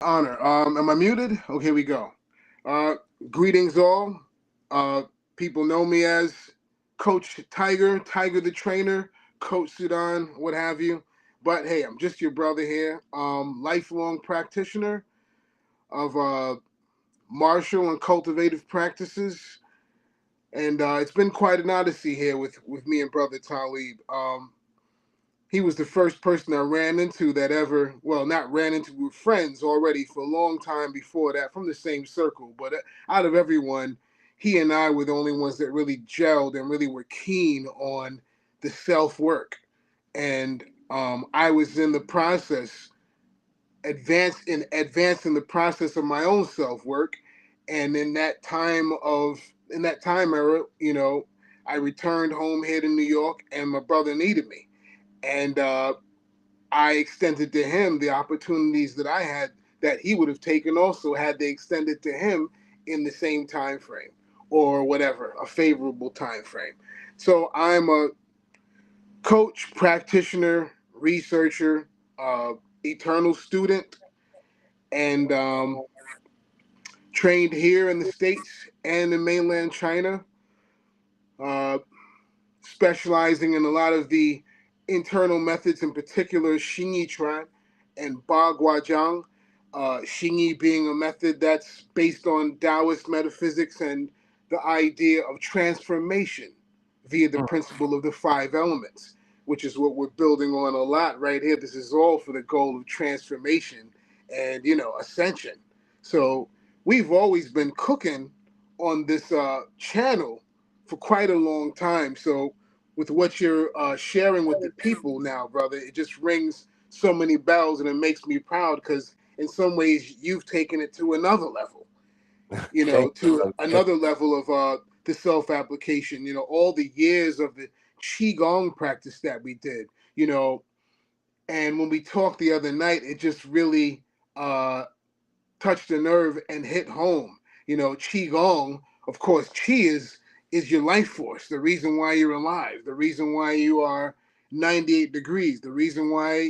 Speaker 3: Honor. Am I muted? Okay, we go. Uh, Greetings all. Uh, People know me as Coach Tiger, Tiger the trainer, Coach Sudan, what have you. But hey, I'm just your brother here. Lifelong practitioner of martial and cultivative practices, and it's been quite an odyssey here with me and brother Talib. He was the first person I ran into that ever, well, not ran into, we were friends already for a long time before that from the same circle. But out of everyone, he and I were the only ones that really gelled and really were keen on the self work. And I was in the process, advancing the process of my own self work. And in that time era, I returned home here to New York, and my brother needed me. And I extended to him the opportunities that I had that he would have taken also had they extended to him in the same time frame or whatever, a favorable time frame. So I'm a coach, practitioner, researcher, uh, eternal student, and trained here in the States and in mainland China. Uh, Specializing in a lot of the internal methods, in particular Xingyi Chuan and Ba Guajiang. Xingyi being a method that's based on Taoist metaphysics and the idea of transformation via the
Speaker 2: Mm,
Speaker 3: principle of the five elements, which is what we're building on a lot right here. This is all for the goal of transformation and, ascension. So we've always been cooking on this channel for quite a long time. So with what you're sharing with the people now, brother, it just rings so many bells, and it makes me proud because in some ways you've taken it to another level,
Speaker 2: thank you,
Speaker 3: to
Speaker 2: brother.
Speaker 3: another level of the self application. All the years of the qigong practice that we did. And when we talked the other night, it just really touched a nerve and hit home. Qigong, of course, Qi is your life force, the reason why you're alive, the reason why you are 98 degrees, the reason why,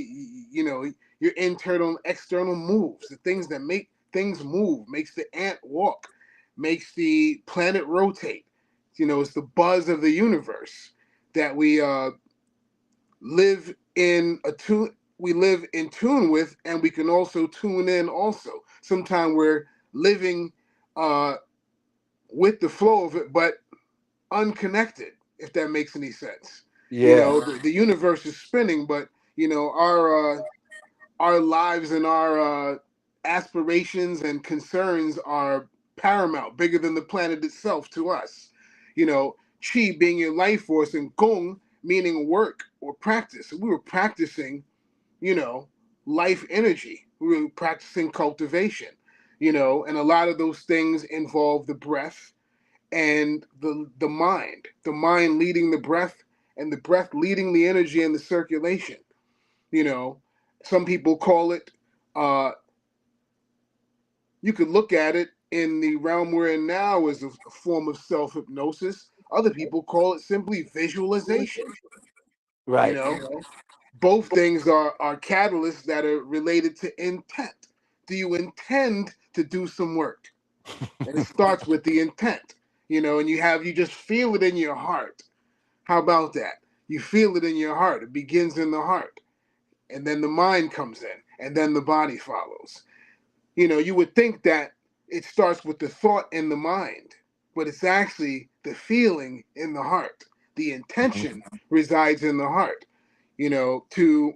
Speaker 3: your internal and external moves, the things that make things move, makes the ant walk, makes the planet rotate. It's the buzz of the universe that live in a tune we live in tune with, and we can also tune in also. Sometimes we're living uh with the flow of it but unconnected, if that makes any sense.
Speaker 2: Yeah,
Speaker 3: The universe is spinning, but our lives and our aspirations and concerns are paramount, bigger than the planet itself to us. Chi being your life force, and Gong meaning work or practice. We were practicing, you know, life energy. We were practicing cultivation, and a lot of those things involve the breath and the mind leading the breath, and the breath leading the energy and the circulation. You know, some people call it. You could look at it in the realm we're in now as a form of self hypnosis. Other people call it simply visualization. You
Speaker 2: right.
Speaker 3: know, both things are catalysts that are related to intent. Do you intend to do some work? And it starts with the intent. And you just feel it in your heart. How about that? You feel it in your heart. It begins in the heart, and then the mind comes in, and then the body follows. You would think that it starts with the thought in the mind, but it's actually the feeling in the heart. The
Speaker 2: Mhm.
Speaker 3: intention resides in the heart. To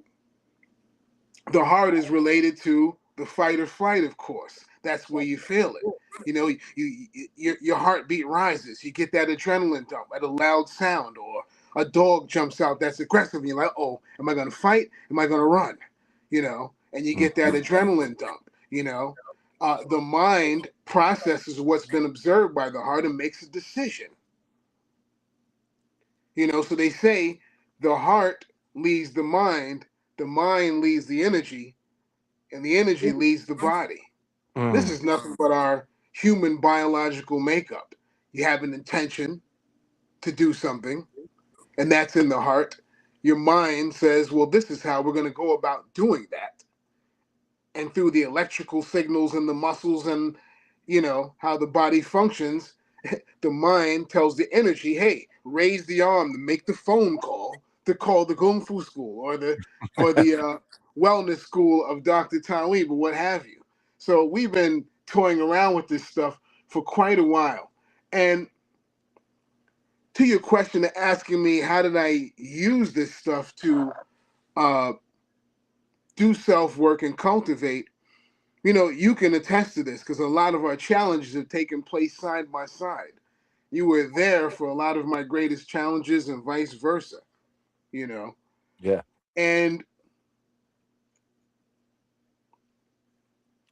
Speaker 3: The heart is related to the fight or flight, of course. That's where you feel it. You know, your heartbeat rises. You get that adrenaline dump at a loud sound, or a dog jumps out that's aggressive, and you're like, "Oh, am I going to fight? Am I going to run?" You know, and you get that
Speaker 2: Mhm.
Speaker 3: adrenaline dump. You know, the mind processes what's been observed by the heart and makes a decision. You know, so they say the heart leads the mind leads the energy, and the energy leads the body. This
Speaker 2: Mm.
Speaker 3: is nothing but our human biological makeup. You have an intention to do something, and that's in the heart. Your mind says, well, this is how we're going to go about doing that. And through the electrical signals and the muscles and, you know, how the body functions, the mind tells the energy, hey, raise the arm to make the phone call to call the kung fu school or the wellness school of Dr. Tawib or what have you. So we've been toying around with this stuff for quite a while. And to your question, asking me how did I use this stuff to uh, do self work and cultivate, you know, you can attest to this because a lot of our challenges have taken place side by side. You were there for a lot of my greatest challenges and vice versa, you know.
Speaker 2: Yeah.
Speaker 3: And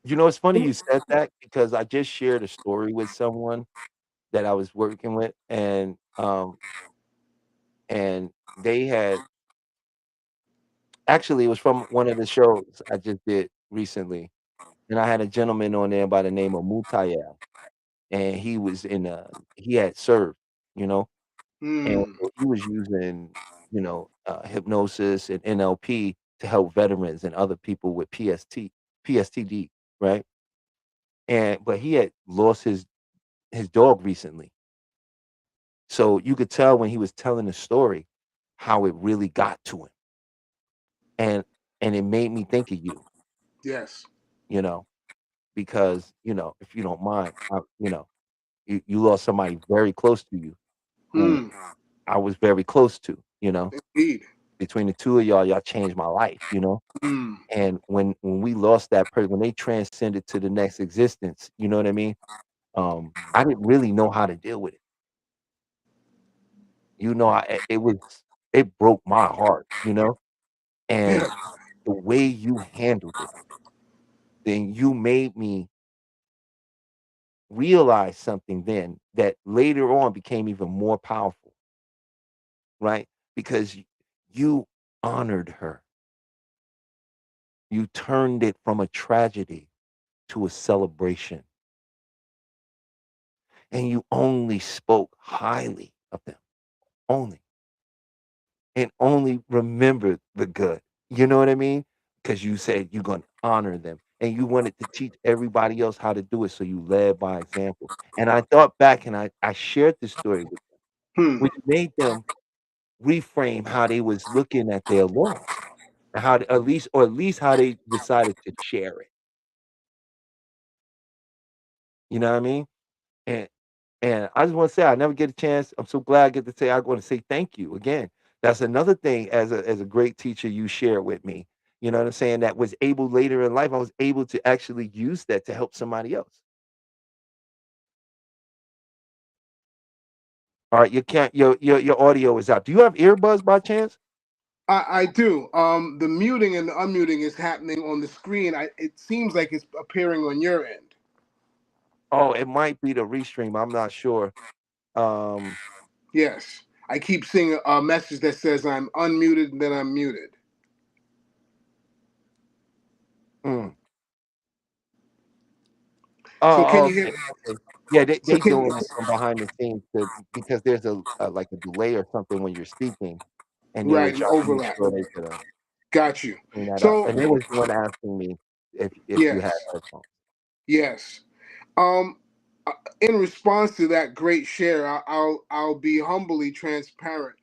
Speaker 2: You know, it's funny you said that because I just shared a story with someone that I was working with, and they had actually, it was from one of the shows I just did recently, and I had a gentleman on there by the name of Mutayel, and he had served, you know, and
Speaker 3: hmm,
Speaker 2: so he was using, hypnosis and NLP to help veterans and other people with PSTD, right? But he had lost his dog recently. So you could tell when he was telling the story how it really got to him. And and it made me think of
Speaker 3: yes,
Speaker 2: you know, because, if you don't mind, you lost somebody very close to you who
Speaker 3: hmm,
Speaker 2: I was very close to,
Speaker 3: indeed,
Speaker 2: between the two of y'all changed my life.
Speaker 3: hmm,
Speaker 2: And when we lost that person, when they transcended to the next existence, you know what I mean? I didn't really know how to deal with it. It broke my heart. And
Speaker 3: yeah,
Speaker 2: the way you handled it, then you made me realize something then that later on became even more powerful, right? Because you honored her. You turned it from a tragedy to a celebration, and you only spoke highly of them, only, and only remembered the good. You know what I mean? Because you said you're going to honor them, and you wanted to teach everybody else how to do it, so you led by example. And I thought back, and I shared this story with them,
Speaker 3: hmm,
Speaker 2: which made them reframe how they was looking at their loss, and how at least how they decided to share it. You know what I mean? And and I just want to say I never get a chance. I'm so glad I get to say I want to say thank you again. That's another thing as a great teacher you share with me. You know what I'm saying? That was able later in life, I was able to actually use that to help somebody else. All right, you can't your audio is out. Do you have earbuds by chance?
Speaker 3: I do. The muting and the unmuting is happening on the screen. It seems like it's appearing on your end.
Speaker 2: Oh, it might be the restream. I'm not sure. Um,
Speaker 3: Yes, I keep seeing a message that says I'm unmuted and then I'm muted.
Speaker 2: mm.
Speaker 3: So can
Speaker 2: Oh,
Speaker 3: you hear?
Speaker 2: okay, okay. Yeah,
Speaker 3: So
Speaker 2: they
Speaker 3: can
Speaker 2: doing it from behind the scenes because there's like a delay or something when you're speaking, and they were
Speaker 3: right, an
Speaker 2: trying to make
Speaker 3: overlap.
Speaker 2: sure they could
Speaker 3: Got you.
Speaker 2: clean that up.
Speaker 3: So
Speaker 2: And they was the one asking me if you had
Speaker 3: yes,
Speaker 2: headphones.
Speaker 3: yes. Um, in response to that great share, I'll be humbly transparent.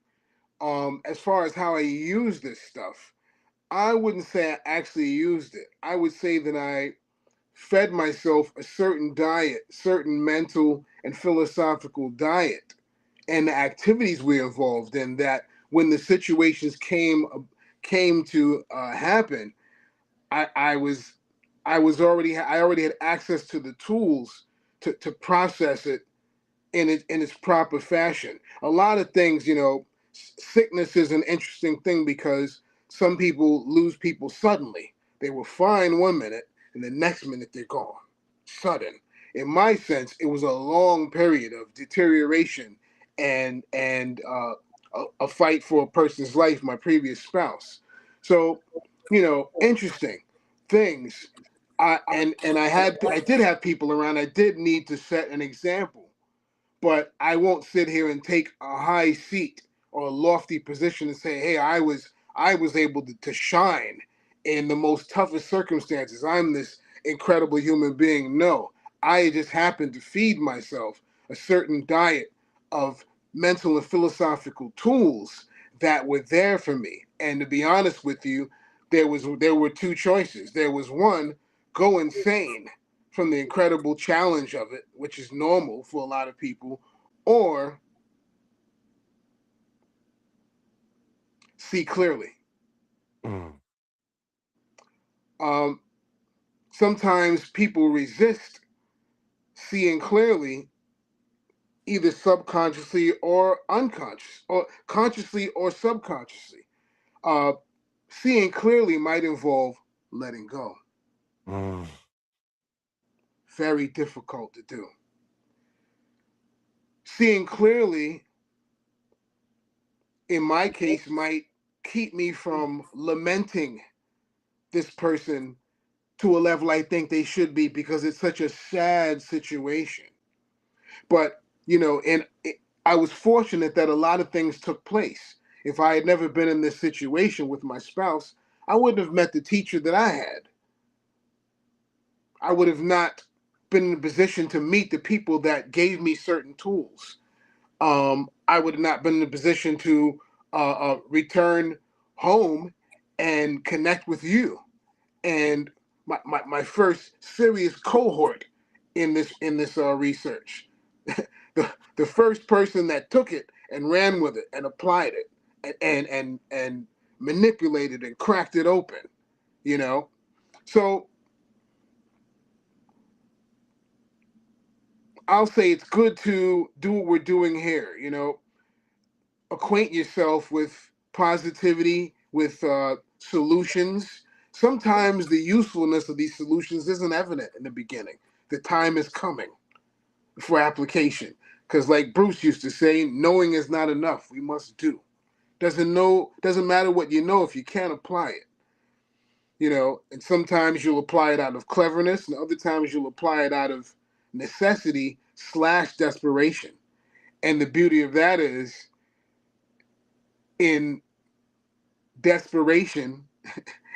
Speaker 3: As far as how I use this stuff, I wouldn't say I actually used it. I would say that I fed myself a certain diet, certain mental and philosophical diet, and the activities we involved in. That when the situations came to happen, I was I already had access to the tools to process it in its proper fashion. A lot of things, sickness is an interesting thing because some people lose people suddenly. They were fine one minute, and the next minute they're gone. Sudden. In my sense, it was a long period of deterioration and a fight for a person's life. My previous spouse. So, interesting things. I did have people around. I did need to set an example, but I won't sit here and take a high seat or a lofty position and say, "Hey, I was able to shine in the most toughest circumstances. I'm this incredible human being." No, I just happened to feed myself a certain diet of mental and philosophical tools that were there for me. And to be honest with you, there were two choices. There was one, go insane from the incredible challenge of it, which is normal for a lot of people, or see clearly.
Speaker 2: Mm.
Speaker 3: Um, Sometimes people resist seeing clearly, either subconsciously or unconscious, or consciously or subconsciously. Uh, Seeing clearly might involve letting go.
Speaker 2: Mm.
Speaker 3: Very difficult to do. Seeing clearly, in my case, might keep me from lamenting this person to a level I think they should be because it's such a sad situation. But, and I was fortunate that a lot of things took place. If I had never been in this situation with my spouse, I wouldn't have met the teacher that I had. I would have not been in a position to meet the people that gave me certain tools. I would have not been in a position to return home and connect with you. And my first serious cohort in this research, the first person that took it and ran with it and applied it and manipulated and cracked it open, you know. So I'll say it's good to do what we're doing here, acquaint yourself with positivity, with solutions. Sometimes the usefulness of these solutions isn't evident in the beginning. The time is coming for application. Because, like Bruce used to say, knowing is not enough. We must do. Doesn't matter what you know if you can't apply it. And sometimes you'll apply it out of cleverness, and other times you'll apply it out of necessity / desperation. And the beauty of that is, in desperation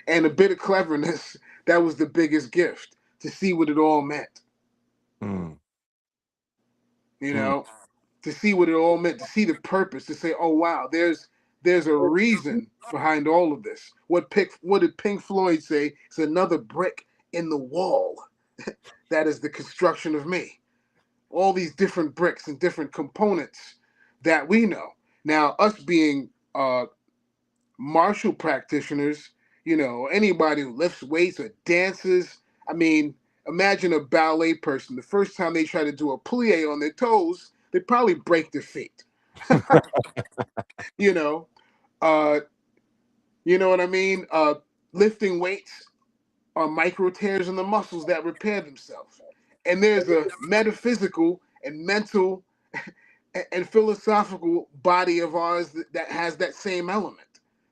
Speaker 3: and a bit of cleverness, that was the biggest gift, to see what it all meant.
Speaker 2: Mm.
Speaker 3: You
Speaker 2: Mm.
Speaker 3: know, to see what it all meant, to see the purpose, to say, "Oh wow, there's a reason behind all of this." What did Pink Floyd say? It's another brick in the wall. That is the construction of me. All these different bricks and different components that we know. Now, us being martial practitioners, anybody who lifts weights or dances. I mean, imagine a ballet person. The first time they try to do a plie on their toes, they probably break their feet. you know, uh, you know what I mean? Lifting weights are micro tears in the muscles that repair themselves. And there's a metaphysical and mental and philosophical body of ours that has that same element.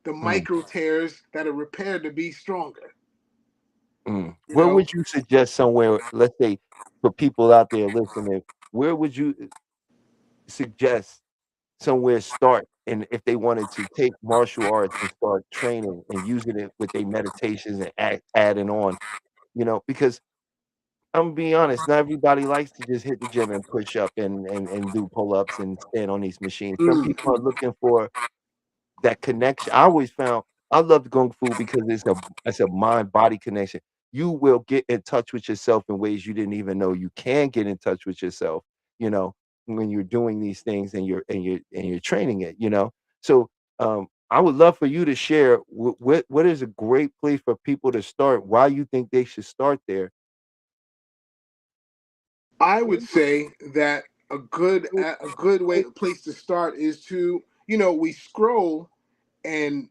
Speaker 3: The
Speaker 2: Mm.
Speaker 3: micro tears that are repaired to be stronger.
Speaker 2: Mm.
Speaker 3: You
Speaker 2: Where
Speaker 3: know,
Speaker 2: would you suggest somewhere, let's say, for people out there listening, where would you suggest somewhere start, and if they wanted to take martial arts and start training and using it with their meditations and adding on, because I'm gonna be honest, not everybody likes to just hit the gym and push up and do pull-ups and stand on these machines. Some people are
Speaker 3: mm,
Speaker 2: looking for that connection. I always found I love Kung Fu because it's a mind-body connection. You will get in touch with yourself in ways you didn't even know you can get in touch with yourself, you know, when you're doing these things and you're training it. So, I would love for you to share what is a great place for people to start. Why you think they should start there?
Speaker 3: I would say that a good way place to start is to, we scroll and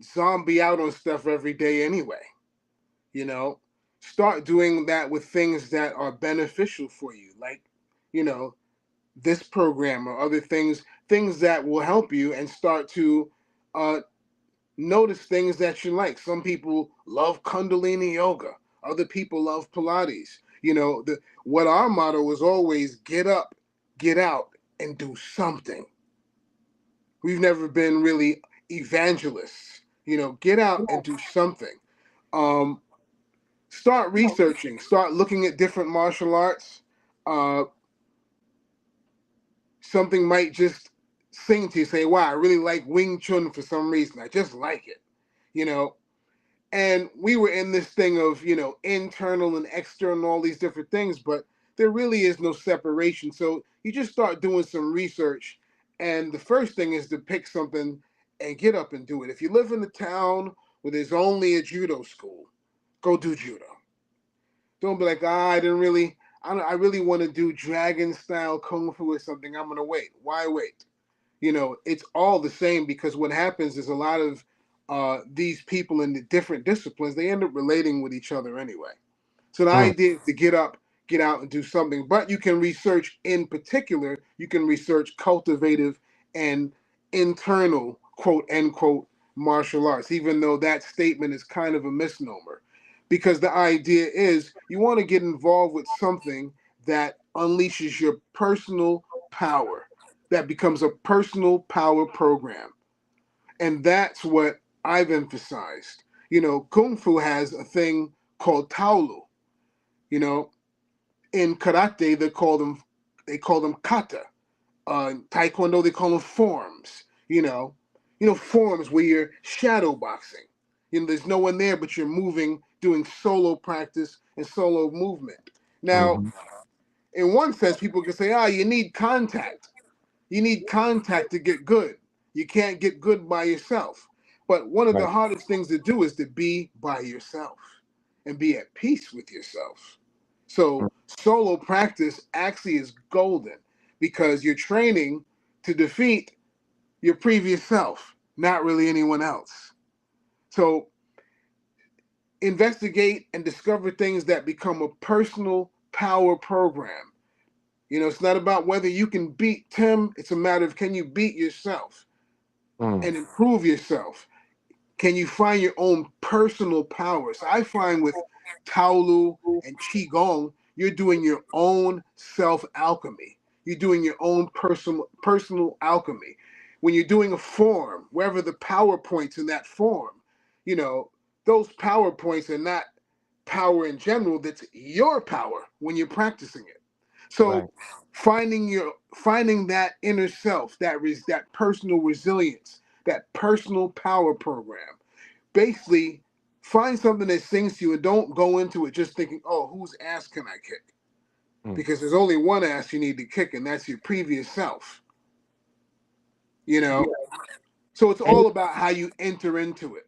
Speaker 3: zombie out on stuff every day anyway. You know, start doing that with things that are beneficial for you, like, you know, this program or other things that will help you, and start to uh, notice things that you like. Some people love Kundalini yoga. Other people love Pilates. The what our motto is always: get up, get out, and do something. We've never been really evangelists. Get out and do something. Um, Start researching. Start looking at different martial arts. Uh, Something might just sing to you. Say, "Wow, I really like Wing Chun for some reason. I just like it." You know, and we were in this thing of internal and external, all these different things, but there really is no separation. So you just start doing some research, and the first thing is to pick something and get up and do it. If you live in a town where there's only a judo school, go do judo. Don't be like, I really want to do dragon style kung fu or something. I'm gonna wait. Why wait? It's all the same, because what happens is a lot of these people in the different disciplines, they end up relating with each other anyway. So the
Speaker 2: Mm,
Speaker 3: idea is to get up, get out, and do something. But you can research, in particular, you can research cultivative and internal, quote unquote, martial arts, even though that statement is kind of a misnomer. Because the idea is you want to get involved with something that unleashes your personal power, that becomes a personal power program. And that's what I've emphasized. Kung Fu has a thing called Taolu. You know, in karate they call them kata. Taekwondo they call them forms. Forms where you're shadow boxing. There's no one there, but you're moving, doing solo practice and solo movement. Now,
Speaker 2: hmm
Speaker 3: in one sense, people can say, you need contact. You need contact to get good. You can't get good by yourself. But one of the
Speaker 2: Right.
Speaker 3: hardest things to do is to be by yourself and be at peace with yourself.
Speaker 2: Mm,
Speaker 3: So solo practice actually is golden, because you're training to defeat your previous self, not really anyone else. So investigate and discover things that become a personal power program. It's not about whether you can beat Tim, it's a matter of, can you beat yourself
Speaker 2: mm,
Speaker 3: and improve yourself? Can you find your own personal powers? I find with Taolu and Qigong, you're doing your own self alchemy. You're doing your own personal alchemy. When you're doing a form, wherever the power points in that form, you know, those power points are not power in general, that's your power when you're practicing it.
Speaker 2: right.
Speaker 3: So finding that inner self, that personal resilience, that personal power program. Basically, find something that sings to you, and don't go into it just thinking, "Oh, whose ass can I kick?"
Speaker 2: Mm.
Speaker 3: Because there's only one ass you need to kick, and that's your previous self. You
Speaker 2: Yeah.
Speaker 3: know, so it's
Speaker 2: And
Speaker 3: all about how you enter into it.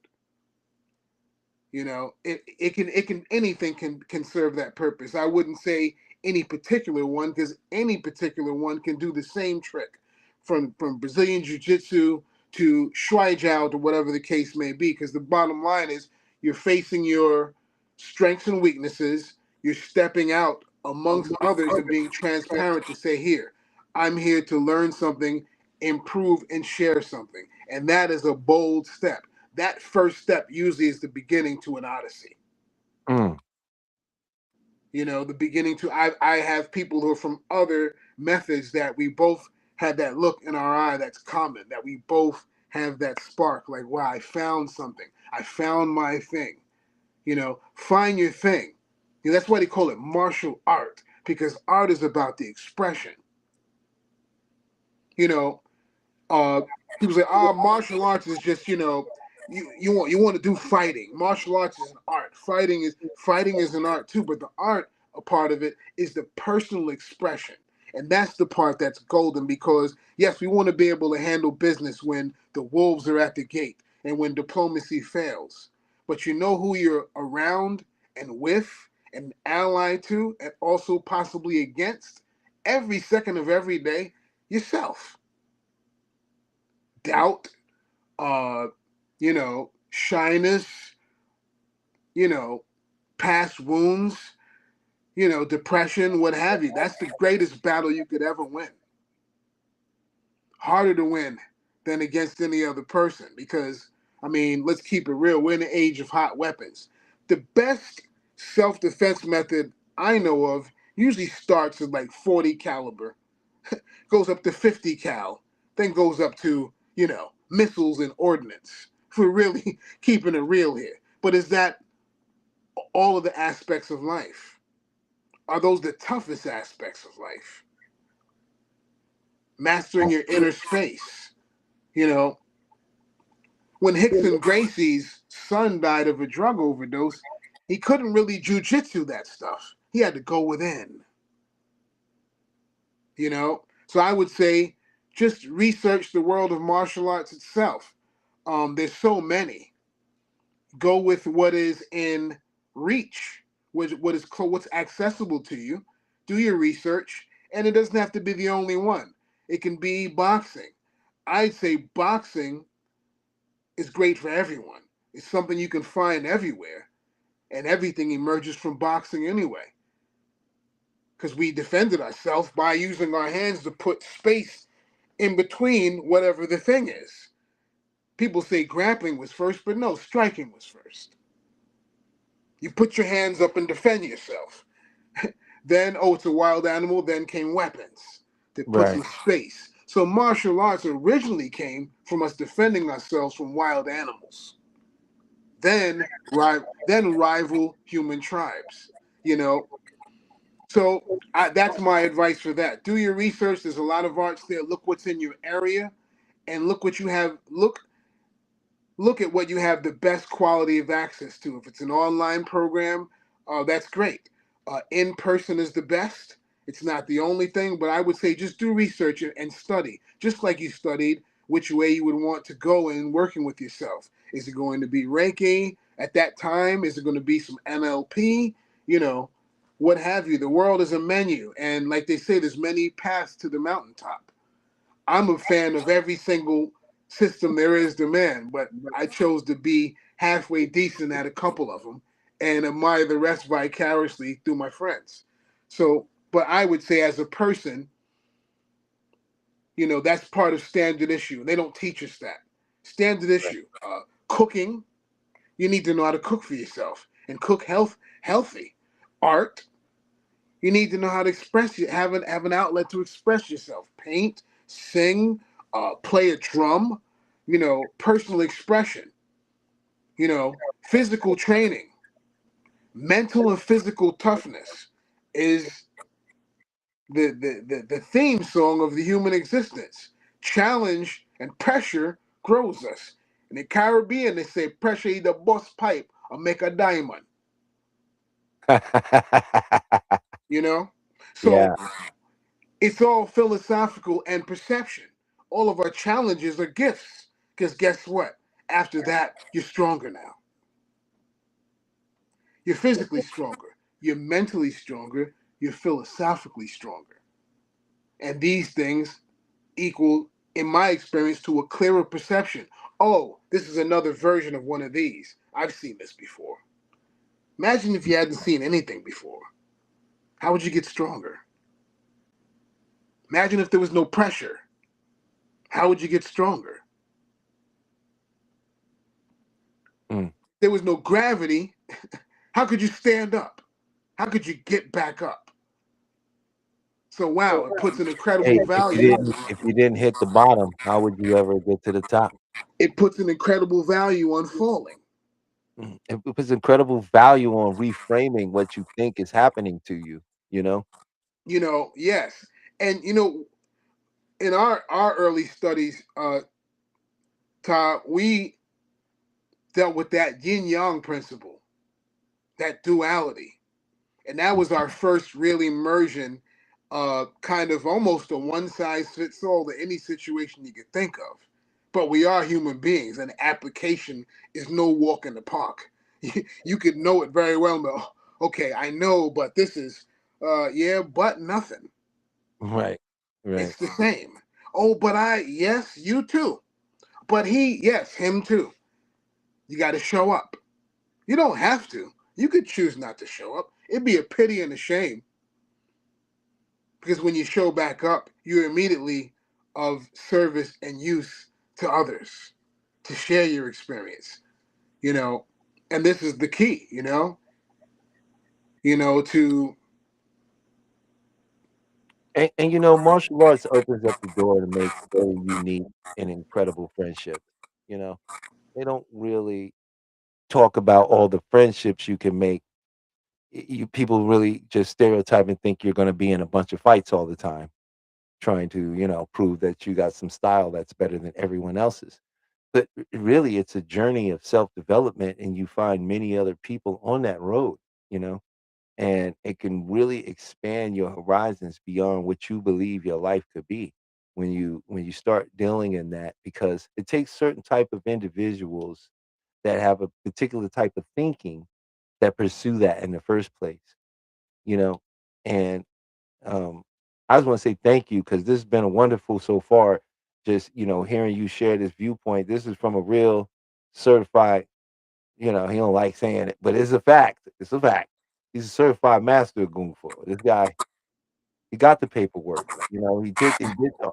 Speaker 3: It can anything can serve that purpose. I wouldn't say any particular one, because any particular one can do the same trick, from Brazilian jiu-jitsu to shuai jiao to whatever the case may be. Because the bottom line is, you're facing your strengths and weaknesses, you're stepping out amongst others and being transparent to say, "Here, I'm here to learn something, improve, and share something." And that is a bold step. That first step usually is the beginning to an odyssey.
Speaker 2: mm,
Speaker 3: The beginning to, I have people who are from other methods that we both had that look in our eye that's common, that we both have that spark, like, wow, I found something. I found my thing. Find your thing. That's why they call it martial art, because art is about the expression. You know, uh, People say, martial arts is just, you want to do fighting. Martial arts is an art. Fighting is an art too, but the art, a part of it, is the personal expression. And that's the part that's golden because, yes, we want to be able to handle business when the wolves are at the gate and when diplomacy fails. But you know who you're around and with and allied to and also possibly against every second of every day? Yourself. Doubt, uh, shyness, you know, past wounds, depression, what have you. That's the greatest battle you could ever win. Harder to win than against any other person because, I mean, let's keep it real. We're in the age of hot weapons. The best self defense method I know of usually starts at like 40 caliber, goes up to 50 cal, then goes up to, missiles and ordnance. We're really keeping it real here. But is that all of the aspects of life? Are those the toughest aspects of life? Mastering your inner space. When Hickson Gracie's son died of a drug overdose, he couldn't really jujitsu that stuff. He had to go within. So I would say just research the world of martial arts itself. There's so many. Go with what is in reach, what's accessible to you. Do your research, and it doesn't have to be the only one. It can be boxing. I'd say boxing is great for everyone. It's something you can find everywhere, and everything emerges from boxing anyway. Because we defended ourselves by using our hands to put space in between whatever the thing is. People say grappling was first, but no, striking was first. You put your hands up and defend yourself. Then, it's a wild animal, then came weapons that put some space. So martial arts originally came from us defending ourselves from wild animals. Then rival human tribes, So that's my advice for that. Do your research. There's a lot of arts there. Look what's in your area and look what you have. Look at what you have the best quality of access to. If it's an online program, that's great. In person is the best. It's not the only thing, but I would say just do research and study, just like you studied which way you would want to go in working with yourself. Is it going to be Reiki at that time? Is it going to be some NLP? What have you. The world is a menu, and like they say, there's many paths to the mountaintop. I'm a fan of every single system there is to man, but I chose to be halfway decent at a couple of them and admire the rest vicariously through my friends. So, but I would say as a person, that's part of standard issue. They don't teach us that. Standard issue. Cooking, you need to know how to cook for yourself and cook healthy. Art, you need to know how to have an outlet to express yourself. Paint, sing, play a drum, personal expression, physical training, mental and physical toughness is the theme song of the human existence. Challenge and pressure grows us. In the Caribbean, they say pressure either bust pipe or make a diamond. So it's all philosophical and perception. All of our challenges are gifts. Because guess what? After that, you're stronger now. You're physically stronger. You're mentally stronger. You're philosophically stronger. And these things equal, in my experience, to a clearer perception. Oh, this is another version of one of these. I've seen this before. Imagine if you hadn't seen anything before. How would you get stronger? Imagine if there was no pressure. How would you get stronger? There was no gravity. How could you stand up? How could you get back up? So wow, it puts an incredible value.
Speaker 2: If you didn't hit the bottom, how would you ever get to the top?
Speaker 3: It puts an incredible value on falling.
Speaker 2: It puts incredible value on reframing what you think is happening to you,
Speaker 3: Yes. And in our early studies, Todd, we dealt with that yin-yang principle, that duality. And that was our first real immersion kind of almost a one size fits all to any situation you could think of. But we are human beings, and application is no walk in the park. You could know it very well. But okay, I know, but this is, yeah, but nothing.
Speaker 2: Right. Right.
Speaker 3: It's the same. Oh, but yes, you too. But yes, him too. You got to show up. You don't have to. You could choose not to show up. It'd be a pity and a shame, because when you show back up, you're immediately of service and use to others to share your experience, you know. And this is the key, to
Speaker 2: And martial arts opens up the door to make very unique and incredible friendships. You know, they don't really talk about all the friendships you can make. You people really just stereotype and think you're going to be in a bunch of fights all the time, trying to prove that you got some style that's better than everyone else's. But really, it's a journey of self development, and you find many other people on that road. You know, and it can really expand your horizons beyond what you believe your life could be when you start dealing in that, because it takes certain type of individuals that have a particular type of thinking that pursue that in the first place, you know and um I just want to say thank you, because this has been a wonderful so far, just hearing you share this viewpoint. This is from a real certified, he don't like saying it, but it's a fact. It's a fact. He's a certified master of Kung Fu. This guy, he got the paperwork. He did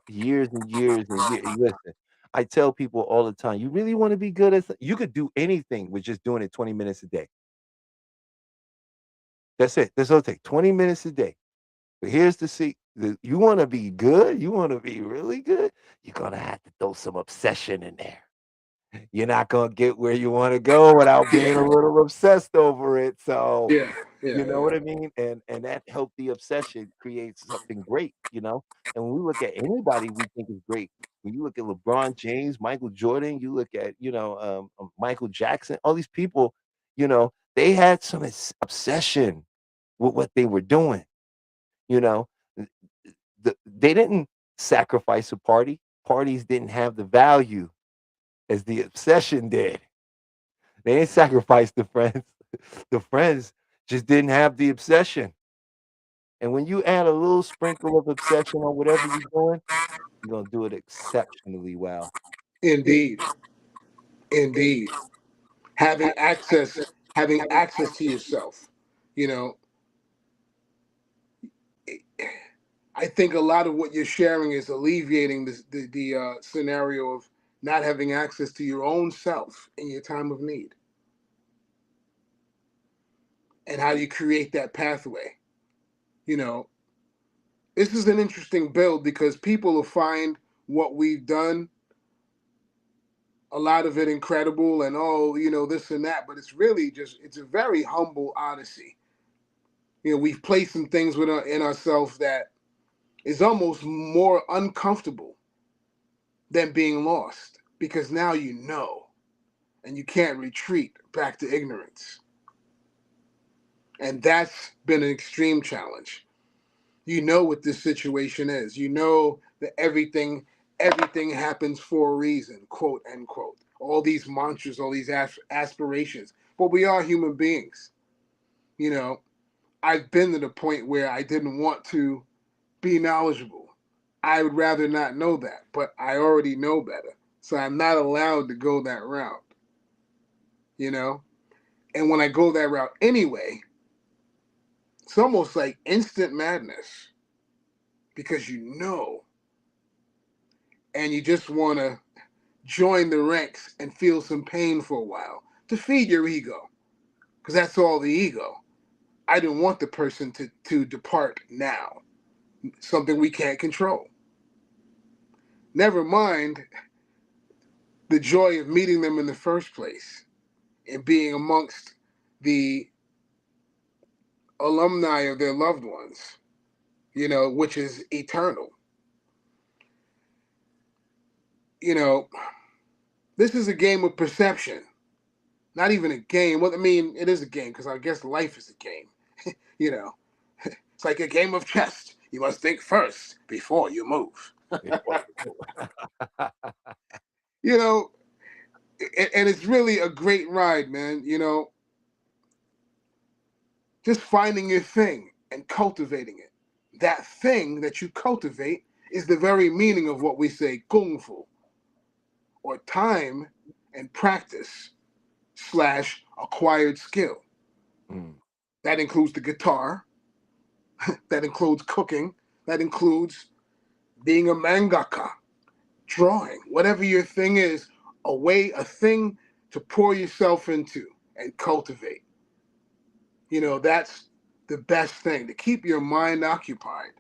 Speaker 2: years and years and years. Listen, I tell people all the time, you really want to be good at you could do anything with just doing it 20 minutes a day. That's it. That's all it takes. 20 minutes a day. But here's the see. You want to be good, you want to be really good, you're gonna have to throw some obsession in there. You're not gonna get where you wanna go without being a
Speaker 3: yeah,
Speaker 2: little obsessed over it, so,
Speaker 3: yeah, yeah,
Speaker 2: you know what I mean? And that healthy obsession creates something great, and when we look at anybody we think is great, when you look at LeBron James, Michael Jordan, you look at, Michael Jackson, all these people, they had some obsession with what they were doing, you know? They didn't sacrifice a party. Parties didn't have the value as the obsession did. They didn't sacrifice the friends. The friends just didn't have the obsession. And when you add a little sprinkle of obsession on whatever you're doing, you're gonna do it exceptionally well.
Speaker 3: indeed, indeed. Having access to yourself, you know. I think a lot of what you're sharing is alleviating the scenario of not having access to your own self in your time of need, and how you create that pathway. You know, this is an interesting build because people will find what we've done, a lot of it incredible, and this and that, but it's a very humble odyssey. We've placed some things in ourselves that is almost more uncomfortable than being lost, because now you know, and you can't retreat back to ignorance. And that's been an extreme challenge. You know what this situation is. You know that everything happens for a reason, quote unquote. All these mantras, all these aspirations. But we are human beings. You know, I've been to the point where I didn't want to be knowledgeable. I would rather not know that, but I already know better. So I'm not allowed to go that route, you know? And when I go that route anyway, it's almost like instant madness, because and you just want to join the ranks and feel some pain for a while to feed your ego, because that's all the ego. I didn't want the person to depart now, something we can't control. Never mind the joy of meeting them in the first place and being amongst the alumni of their loved ones, which is eternal. You know, this is a game of perception, not even a game. Well, I mean, it is a game because I guess life is a game. you know, it's like a game of chess. You must think first before you move. You know, and it's really a great ride, man. You know, just finding your thing and cultivating it. That thing that you cultivate is the very meaning of what we say kung fu, or time and practice slash acquired skill.
Speaker 2: Mm.
Speaker 3: That includes the guitar, that includes cooking, that includes being a mangaka, drawing, whatever your thing is, a thing to pour yourself into and cultivate. You know, that's the best thing to keep your mind occupied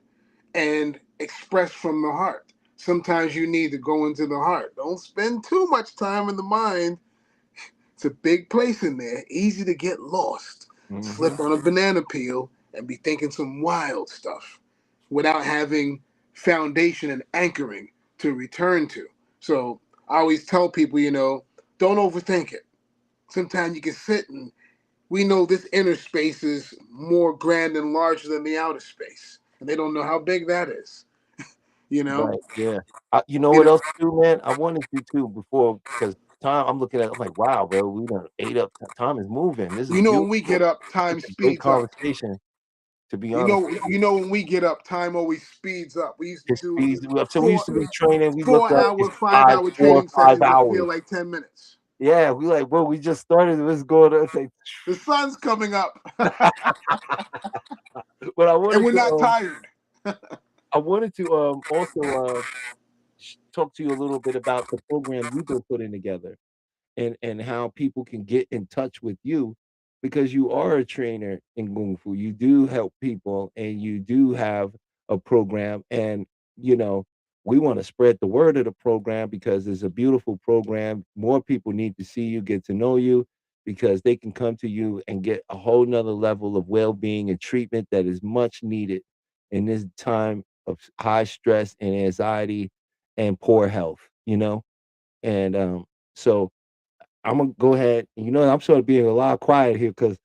Speaker 3: and express from the heart. Sometimes you need to go into the heart. Don't spend too much time in the mind. It's a big place in there, easy to get lost,
Speaker 2: Hmm.
Speaker 3: slip on a banana peel, and be thinking some wild stuff without having foundation and anchoring to return to. So I always tell people, you know, don't overthink it. Sometimes you can sit and we know this inner space is more grand and larger than the outer space, and they don't know how big that is. You know,
Speaker 2: Right. Yeah. You know
Speaker 3: you
Speaker 2: what
Speaker 3: know,
Speaker 2: else too, man? I wanted to too before because time. I'm looking at. I'm like, wow, bro. We done ate up. Time is moving. This is
Speaker 3: when we get
Speaker 2: beautiful.
Speaker 3: up, time
Speaker 2: It's a great
Speaker 3: speeds up.
Speaker 2: conversation. To be honest with you,
Speaker 3: When we get up, time always speeds up. We used to
Speaker 2: it
Speaker 3: do
Speaker 2: speeds you up. So we
Speaker 3: four
Speaker 2: used to be training. We look
Speaker 3: four
Speaker 2: up. It's
Speaker 3: hour, five
Speaker 2: five,
Speaker 3: hour
Speaker 2: four,
Speaker 3: training
Speaker 2: 5
Speaker 3: sessions that feel
Speaker 2: hours.
Speaker 3: like 10 minutes.
Speaker 2: Yeah, we like, bro. We just started. Let's go to. It's like,
Speaker 3: The sun's coming up,
Speaker 2: but
Speaker 3: and we're not tired.
Speaker 2: I wanted to also talk to you a little bit about the program you've been putting together and how people can get in touch with you because you are a trainer in Kung Fu. You do help people and you do have a program. And, you know, we want to spread the word of the program because it's a beautiful program. More people need to see you, get to know you because they can come to you and get a whole nother level of well being and treatment that is much needed in this time of high stress and anxiety and poor health, you know? And so I'm gonna go ahead. You know, I'm sort of being a lot quiet here because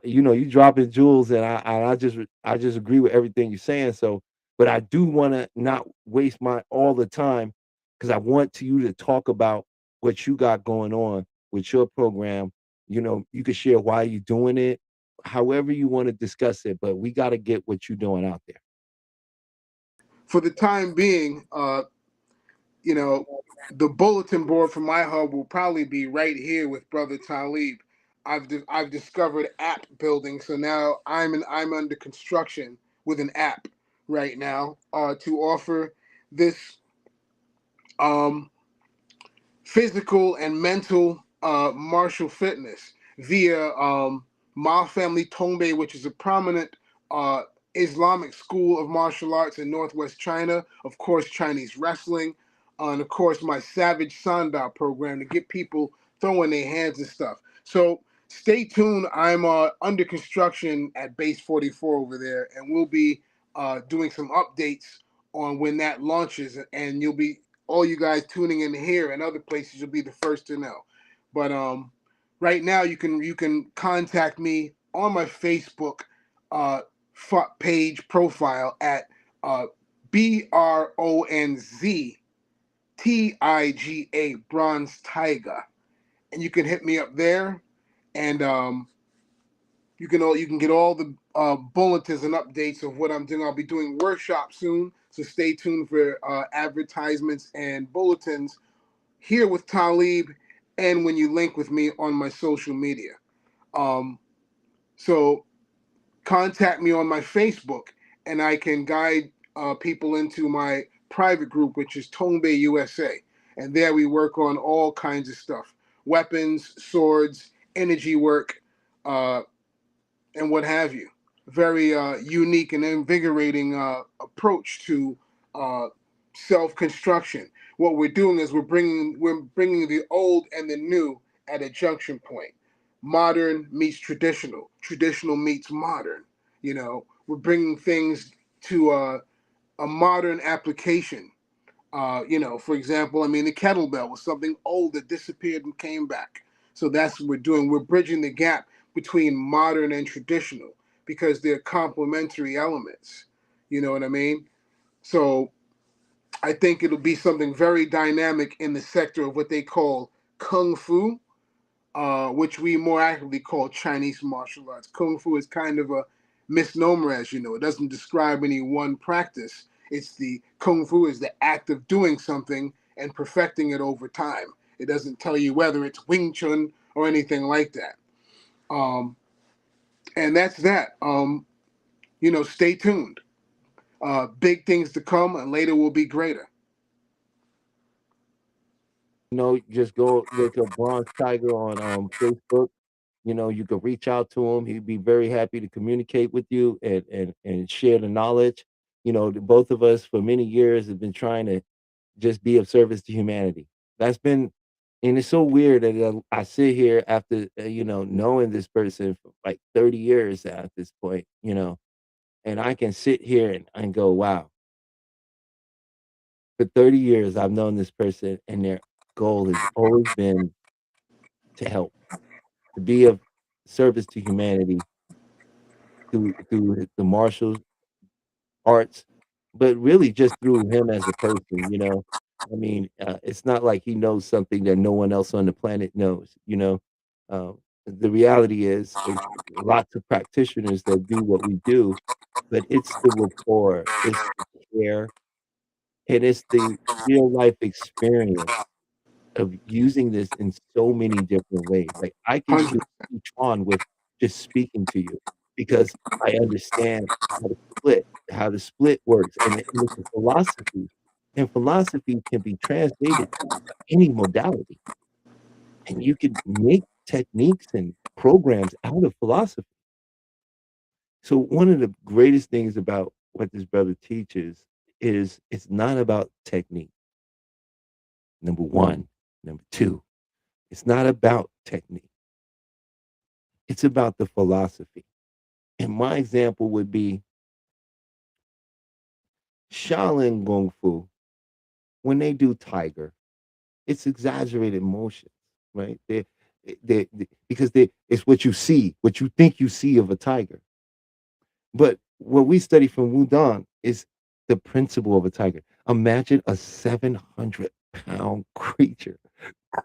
Speaker 2: you know, you dropping jewels, and I just agree with everything you're saying. So, but I do want to not waste my all the time because I want you to talk about what you got going on with your program. You know, you can share why you're doing it, however you want to discuss it. But we got to get what you're doing out there.
Speaker 3: For the time being, you know, the bulletin board for my hub will probably be right here with Brother Talib. I've discovered app building, so now I'm under construction with an app right now to offer this um, physical and mental martial fitness via Ma Family Tongbe, which is a prominent uh, Islamic school of martial arts in Northwest China. Of course, Chinese wrestling, and of course, my Savage Sanda program to get people throwing their hands and stuff. So stay tuned. I'm under construction at Base 44 over there, and we'll be doing some updates on when that launches, and you'll be all you guys tuning in here and other places, you'll be the first to know. But right now you can contact me on my Facebook uh, page profile at BronzTiga, Bronze Tiger, and you can hit me up there, and you can get all the bulletins and updates of what I'm doing. I'll be doing workshops soon, so stay tuned for advertisements and bulletins here with Talib, and when you link with me on my social media. Um, so contact me on my Facebook, and I can guide people into my private group, which is Tongbe USA. And there we work on all kinds of stuff: weapons, swords, energy work, uh, and what have you. Very unique and invigorating approach to uh, self construction. What we're doing is we're bringing the old and the new at a junction point. Modern meets traditional. Traditional meets modern. You know, we're bringing things to a modern application. You know, for example, I mean, the kettlebell was something old that disappeared and came back. So that's what we're doing. We're bridging the gap between modern and traditional because they're complementary elements. You know what I mean? So I think it'll be something very dynamic in the sector of what they call kung fu, which we more accurately call Chinese martial arts. Kung fu is kind of a misnomer, as you know. It doesn't describe any one practice. It's the kung fu is the act of doing something and perfecting it over time. It doesn't tell you whether it's Wing Chun or anything like that. Um, and that's that. Stay tuned. Big things to come, and later will be greater.
Speaker 2: Just go look up Bronze Tiger on Facebook. You could reach out to him. He'd be very happy to communicate with you and share the knowledge. The both of us for many years have been trying to just be of service to humanity. That's been, and it's so weird that I sit here after knowing this person for like 30 years at this point, and I can sit here and go, wow, for 30 years I've known this person, and their goal has always been to help, to be of service to humanity through the martial arts, but really just through him as a person. I mean, it's not like he knows something that no one else on the planet knows. The reality is lots of practitioners that do what we do, but it's the rapport, it's the care, and it's the real life experience of using this in so many different ways. Like, I can
Speaker 3: Hundred.
Speaker 2: just each on with just speaking to you because I understand how to how the split works, and it's a philosophy, and philosophy can be translated to any modality, and you could make techniques and programs out of philosophy. So one of the greatest things about what this brother teaches is it's not about technique, number 1. Number 2, it's not about technique. It's about the philosophy. And my example would be Shaolin Kung Fu. When they do tiger, it's exaggerated motions, right? Because it's what you see, what you think you see of a tiger. But what we study from Wudang is the principle of a tiger. Imagine a 700-pound creature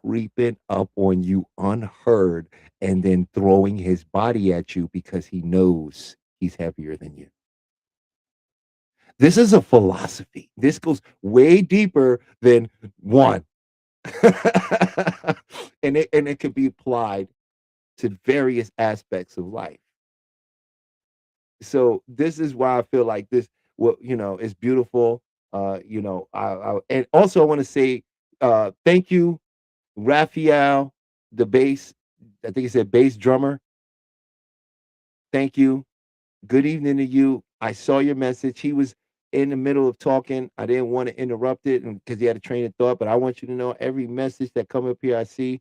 Speaker 2: creeping up on you unheard and then throwing his body at you because he knows he's heavier than you. This is a philosophy. This goes way deeper than one. And it can be applied to various aspects of life. So this is why I feel like this is beautiful. And also I want to say thank you, Raphael, the bass, I think he said bass drummer. Thank you. Good evening to you. I saw your message. He was in the middle of talking. I didn't want to interrupt it because he had a train of thought, but I want you to know every message that come up here I see.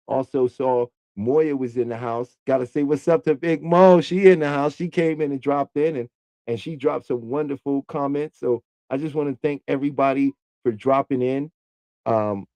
Speaker 2: Also saw Moya was in the house. Got to say what's up to Big Mo. She in the house. She came in and dropped in and she dropped some wonderful comments. So I just want to thank everybody for dropping in. Um,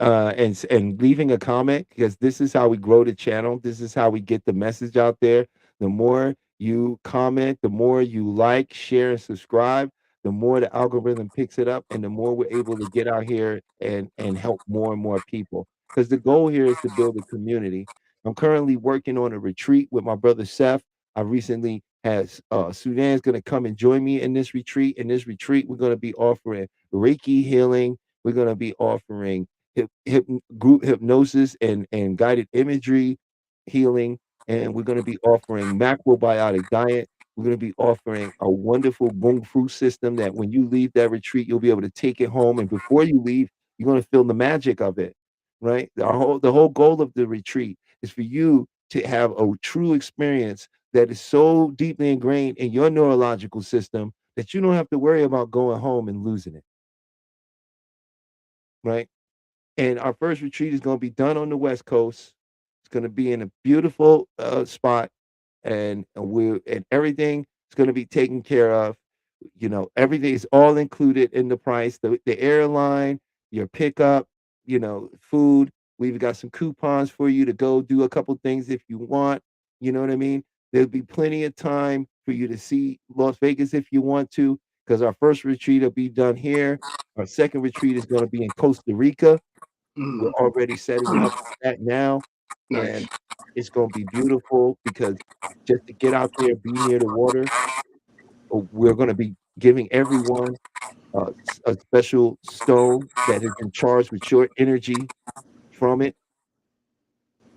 Speaker 2: and leaving a comment because this is how we grow the channel. This is how we get the message out there. The more you comment, the more you like, share, and subscribe, the more the algorithm picks it up, and the more we're able to get out here and help more and more people. Because the goal here is to build a community. I'm currently working on a retreat with my brother Seth. I recently has Sudan's going to come and join me in this retreat. In this retreat, we're going to be offering Reiki healing. We're going to be offering group hypnosis and guided imagery healing, and we're going to be offering macrobiotic diet. We're going to be offering a wonderful Kung Fu system that when you leave that retreat, you'll be able to take it home, and before you leave, you're going to feel the magic of it, right? The whole goal of the retreat is for you to have a true experience that is so deeply ingrained in your neurological system that you don't have to worry about going home and losing it, right? And our first retreat is going to be done on the West Coast. It's going to be in a beautiful spot, and everything is going to be taken care of. Everything is all included in the price. The airline, your pickup, food. We've got some coupons for you to go do a couple things if you want. You know what I mean? There'll be plenty of time for you to see Las Vegas if you want to, because our first retreat will be done here. Our second retreat is going to be in Costa Rica. We're
Speaker 3: Mm.
Speaker 2: already setting up that now,
Speaker 3: Nice.
Speaker 2: and it's going to be beautiful because just to get out there, be near the water, we're going to be giving everyone a special stone that has been charged with your energy from it,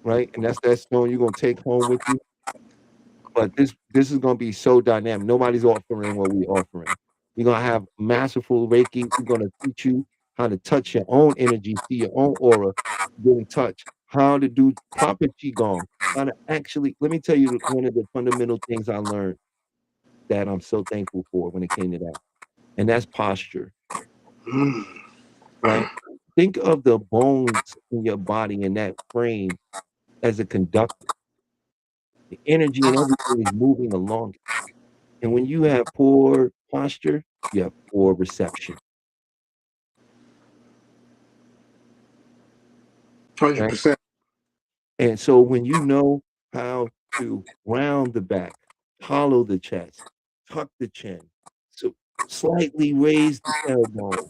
Speaker 2: right? And that's that stone you're going to take home with you. But this is gonna be so dynamic. Nobody's offering what we're offering. We're gonna have masterful Reiki. We're gonna teach you how to touch your own energy, see your own aura, get in touch, how to do proper qigong, how to actually let me tell you one of the fundamental things I learned that I'm so thankful for when it came to that, and that's posture,
Speaker 3: Mm.
Speaker 2: right? Think of the bones in your body and that frame as a conductor. The energy and everything is moving along. And when you have poor posture, you have poor reception,
Speaker 3: Hundred
Speaker 2: right?
Speaker 3: percent.
Speaker 2: And so when you know how to round the back, hollow the chest, tuck the chin, so slightly raise the tailbone,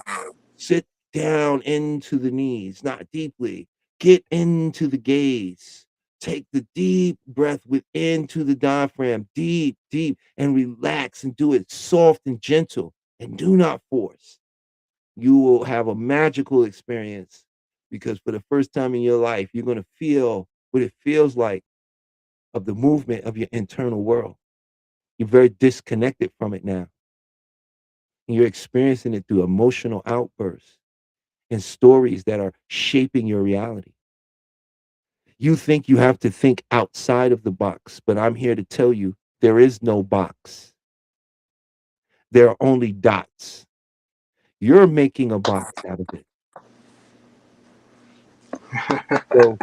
Speaker 2: sit down into the knees, not deeply, get into the gaze. Take the deep breath within to the diaphragm, deep, deep, and relax and do it soft and gentle and do not force. You will have a magical experience because for the first time in your life, you're going to feel what it feels like of the movement of your internal world. You're very disconnected from it now. And you're experiencing it through emotional outbursts and stories that are shaping your reality. You think you have to think outside of the box, but I'm here to tell you there is no box. There are only dots. You're making a box out of it. So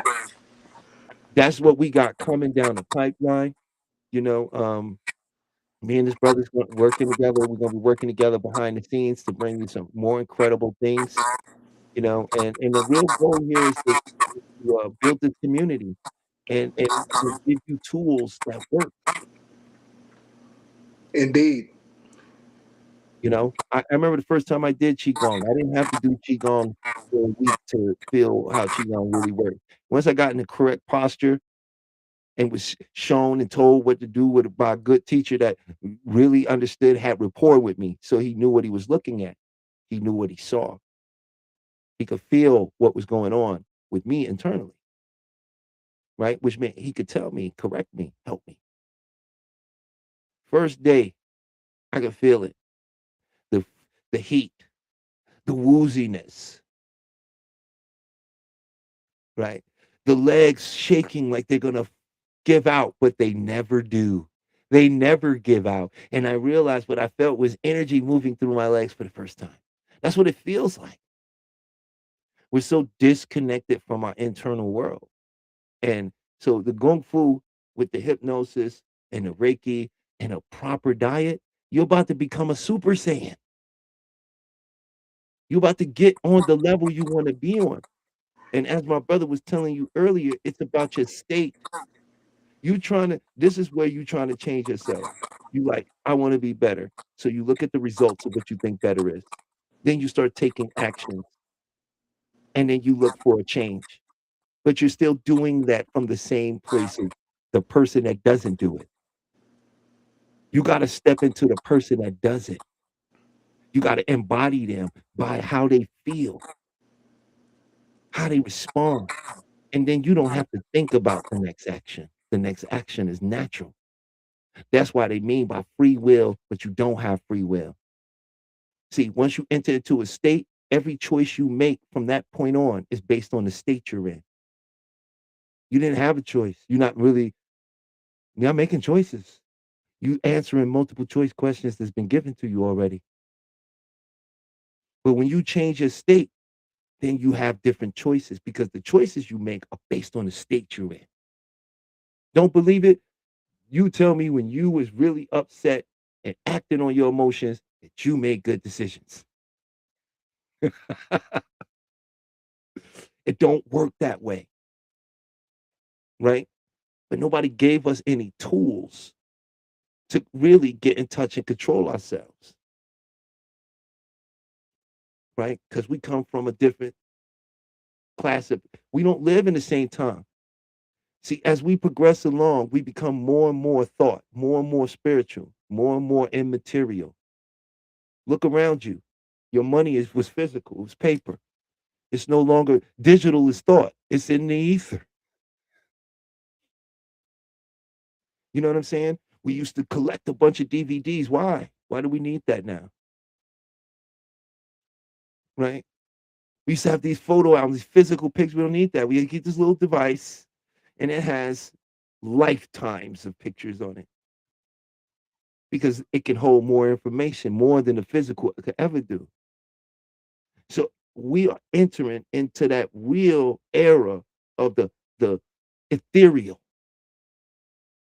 Speaker 2: that's what we got coming down the pipeline. You know, me and his brothers working together. We're gonna be working together behind the scenes to bring you some more incredible things. You know, and the real goal here is to build this community and give you tools that work.
Speaker 3: Indeed.
Speaker 2: You know, I remember the first time I did qigong. I didn't have to do qigong for a week to feel how qigong really worked. Once I got in the correct posture and was shown and told what to do with by a good teacher that really understood, had rapport with me, so he knew what he was looking at. He knew what he saw. He could feel what was going on with me internally, right? Which meant he could tell me, correct me, help me. First day, I could feel it. The the heat, the wooziness, right? The legs shaking like they're gonna give out, but they never do. They never give out. And I realized what I felt was energy moving through my legs for the first time. That's what it feels like. We're so disconnected from our internal world. And so the Kung Fu with the hypnosis and the Reiki and a proper diet, you're about to become a Super Saiyan. You're about to get on the level you want to be on. And as my brother was telling you earlier, it's about your state. You trying to, this is where you trying to change yourself. You like, I want to be better. So you look at the results of what you think better is. Then you start taking actions and then you look for a change. But you're still doing that from the same place of the person that doesn't do it. You got to step into the person that does it. You got to embody them by how they feel, how they respond. And then you don't have to think about the next action. The next action is natural. That's why they mean by free will, but you don't have free will. See, once you enter into a state, every choice you make from that point on is based on the state you're in. You didn't have a choice. You're not making choices. You answering multiple choice questions that's been given to you already. But when you change your state, then you have different choices because the choices you make are based on the state you're in. Don't believe it? You tell me when you was really upset and acting on your emotions that you made good decisions. It don't work that way, right? But nobody gave us any tools to really get in touch and control ourselves, right? Because we come from a different class of, we don't live in the same time. See, as we progress along, we become more and more thought, more and more spiritual, more and more immaterial. Look around you. Your money was physical, it was paper. It's no longer digital is thought. It's in the ether. You know what I'm saying? We used to collect a bunch of DVDs. Why? Why do we need that now? Right? We used to have these photo albums, these physical pictures. We don't need that. We get this little device and it has lifetimes of pictures on it because it can hold more information, more than the physical could ever do. So we are entering into that real era of the ethereal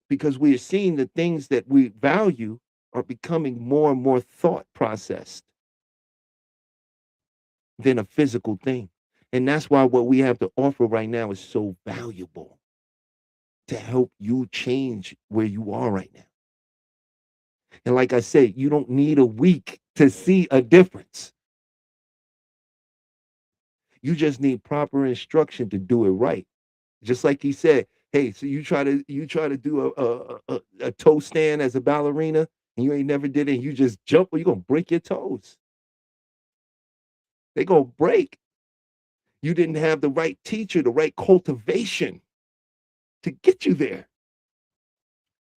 Speaker 2: because we are seeing the things that we value are becoming more and more thought processed than a physical thing. And that's why what we have to offer right now is so valuable to help you change where you are right now. And like I said, you don't need a week to see a difference. You just need proper instruction to do it right. Just like he said, hey, so you try to do a toe stand as a ballerina and you ain't never did it, and you just jump, or you're gonna break your toes. They're gonna break. You didn't have the right teacher, the right cultivation to get you there.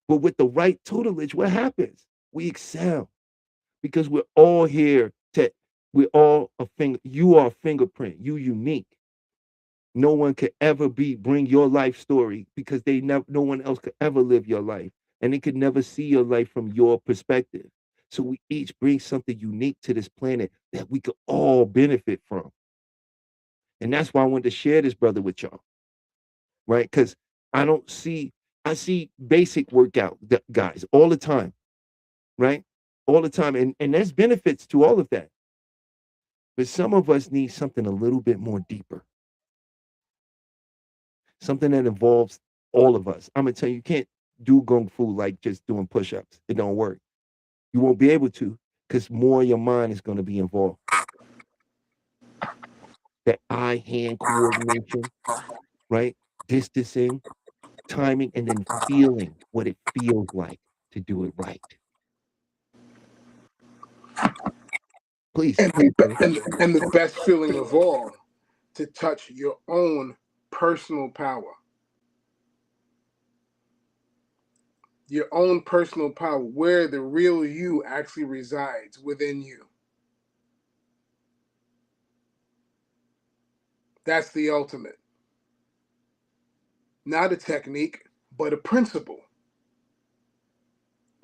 Speaker 2: But with the right tutelage, what happens? We excel because we're all here to, we're all a finger, you are a fingerprint, you unique. No one could ever bring your life story because no one else could ever live your life. And they could never see your life from your perspective. So we each bring something unique to this planet that we could all benefit from. And that's why I wanted to share this, brother, with y'all. Right? Because I see basic workout guys all the time, right? All the time. And there's benefits to all of that. But some of us need something a little bit more deeper. Something that involves all of us. I'm gonna tell you, you can't do kung fu like just doing push-ups. It don't work. You won't be able to because more of your mind is gonna be involved. That eye-hand coordination, right? Distancing, timing, and then feeling what it feels like to do it right. Please,
Speaker 3: And
Speaker 2: please, brother.
Speaker 3: and the best feeling of all, to touch your own personal power. Your own personal power, where the real you actually resides within you. That's the ultimate. Not a technique, but a principle.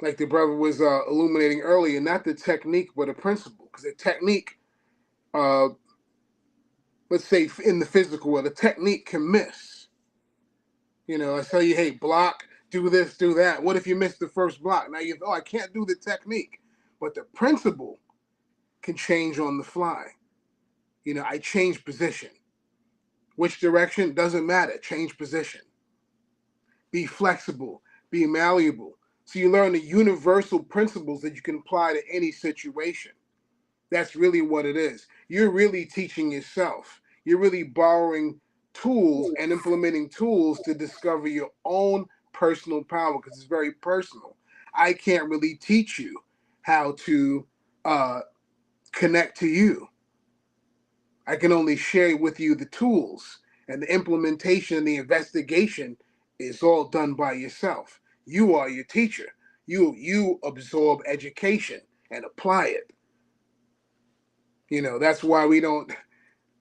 Speaker 3: Like the brother was illuminating earlier, not the technique, but a principle. Because the technique, uh, let's say in the physical world, the technique can miss. You know, I tell you, hey, block, do this, do that. What if you miss the first block? Now you, oh, I can't do the technique. But the principle can change on the fly. You know, I change position. Which direction? Doesn't matter. Change position. Be flexible. Be malleable. So you learn the universal principles that you can apply to any situation. That's really what it is. You're really teaching yourself. You're really borrowing tools and implementing tools to discover your own personal power because it's very personal. I can't really teach you how to connect to you. I can only share with you the tools, and the implementation and the investigation is all done by yourself. You are your teacher. You absorb education and apply it. You know, that's why we don't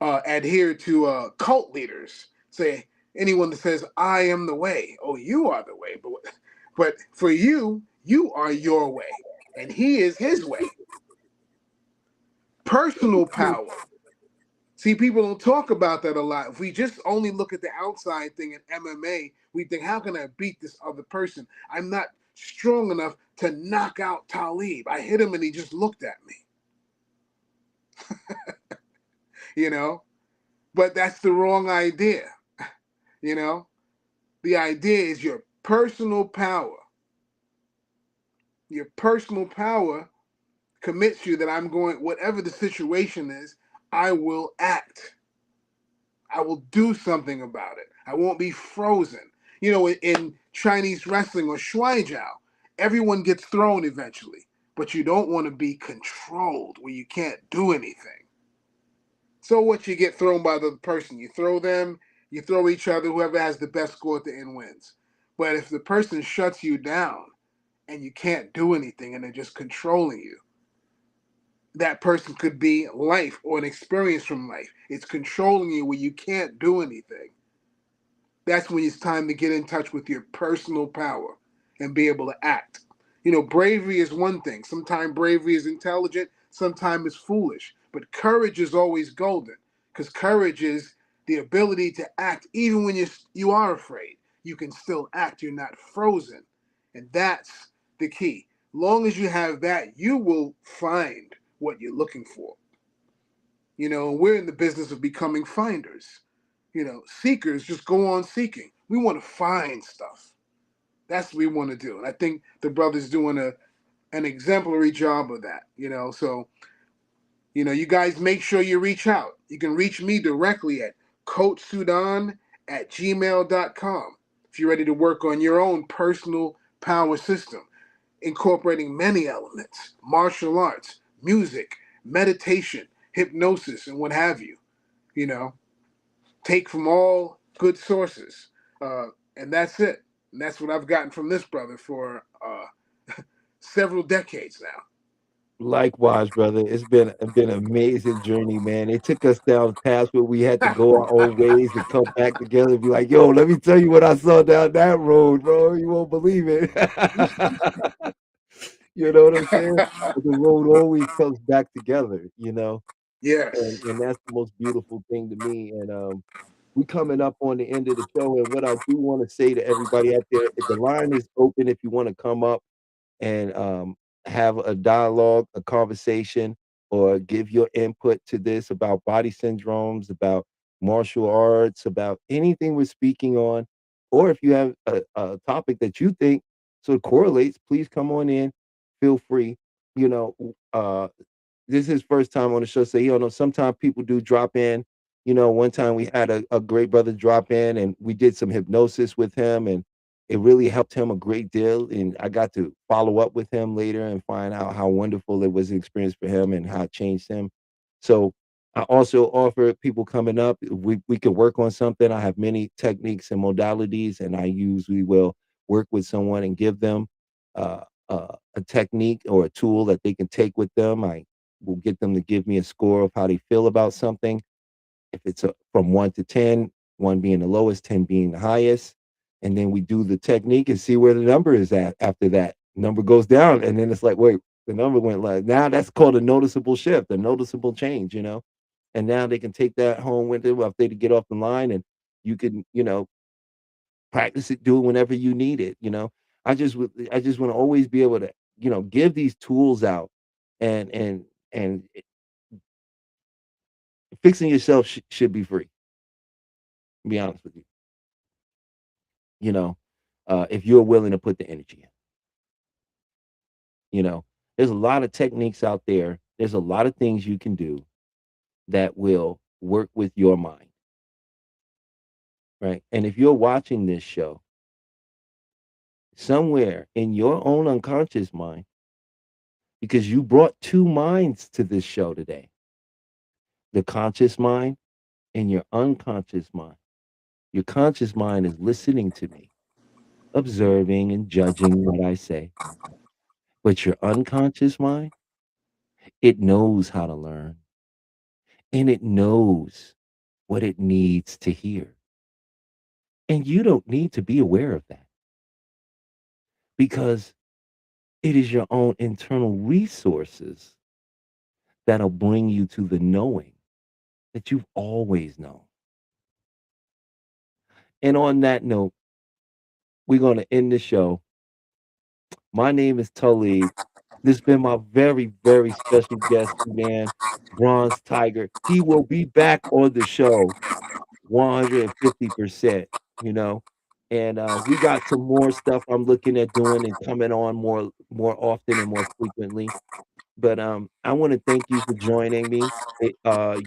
Speaker 3: adhere to cult leaders. Say anyone that says I am the way. Oh, you are the way, but for you, you are your way, and he is his way. Personal power. See, people don't talk about that a lot. If we just only look at the outside thing in MMA, we think, how can I beat this other person? I'm not strong enough to knock out Talib. I hit him and he just looked at me. You know? But that's the wrong idea. You know? The idea is your personal power. Your personal power commits you that I'm going, whatever the situation is, I will act. I will do something about it. I won't be frozen. You know, in Chinese wrestling or Shuai Jiao, everyone gets thrown eventually, but you don't want to be controlled where you can't do anything. So what, you get thrown by the person, you throw them, you throw each other, whoever has the best score at the end wins. But if the person shuts you down and you can't do anything and they're just controlling you, that person could be life or an experience from life. It's controlling you where you can't do anything. That's when it's time to get in touch with your personal power and be able to act. You know, bravery is one thing. Sometimes bravery is intelligent, sometimes it's foolish. But courage is always golden, because courage is the ability to act even when you are afraid. You can still act. You're not frozen. And that's the key. Long as you have that, you will find what you're looking for. You know, we're in the business of becoming finders. You know, seekers just go on seeking. We want to find stuff. That's what we want to do. And I think the brother's doing an exemplary job of that, you know. So, you know, you guys make sure you reach out. You can reach me directly at coachsudan@gmail.com if you're ready to work on your own personal power system, incorporating many elements: martial arts, music, meditation, hypnosis, and what have you. You know, take from all good sources. And that's it. And that's what I've gotten from this brother for several decades now.
Speaker 2: Likewise, brother. It's been an amazing journey, man. It took us down paths where we had to go our own ways and come back together and be like, yo, let me tell you what I saw down that road, bro. You won't believe it. You know what I'm saying? But the road always comes back together, you know?
Speaker 3: Yes.
Speaker 2: And that's the most beautiful thing to me. And we coming up on the end of the show. And what I do want to say to everybody out there, the line is open if you want to come up and have a dialogue, a conversation, or give your input to this about body syndromes, about martial arts, about anything we're speaking on, or if you have a topic that you think sort of correlates, please come on in. Feel free. You know, this is his first time on the show, so you don't know. Sometimes people do drop in. You know, one time we had a great brother drop in, and we did some hypnosis with him, and it really helped him a great deal. And I got to follow up with him later and find out how wonderful it was an experience for him and how it changed him. So I also offer people coming up, we could work on something. I have many techniques and modalities, and I usually will work with someone and give them a technique or a tool that they can take with them. I will get them to give me a score of how they feel about something. If it's from 1 to 10, 1 being the lowest, 10 being the highest, and then we do the technique and see where the number is at after that. Number goes down, and then it's like, wait, the number went like now that's called a noticeable shift, a noticeable change, you know. And now they can take that home with them if they to get off the line, and you can, you know, practice it, do it whenever you need it, you know. I just want to always be able to, you know, give these tools out and fixing yourself should be free. To be honest with you, you know, if you're willing to put the energy in, you know, there's a lot of techniques out there. There's a lot of things you can do that will work with your mind, right? And if you're watching this show, somewhere in your own unconscious mind, because you brought two minds to this show today, the conscious mind and your unconscious mind. Your conscious mind is listening to me, observing and judging what I say. But your unconscious mind, it knows how to learn and it knows what it needs to hear. And you don't need to be aware of that because it is your own internal resources that'll bring you to the knowing that you've always known. And on that note, we're going to end the show. My name is Talib. This has been my very, very special guest, man, Bronze Tiger. He will be back on the show 150%, you know. And we got some more stuff I'm looking at doing and coming on more often and more frequently. But I want to thank you for joining me.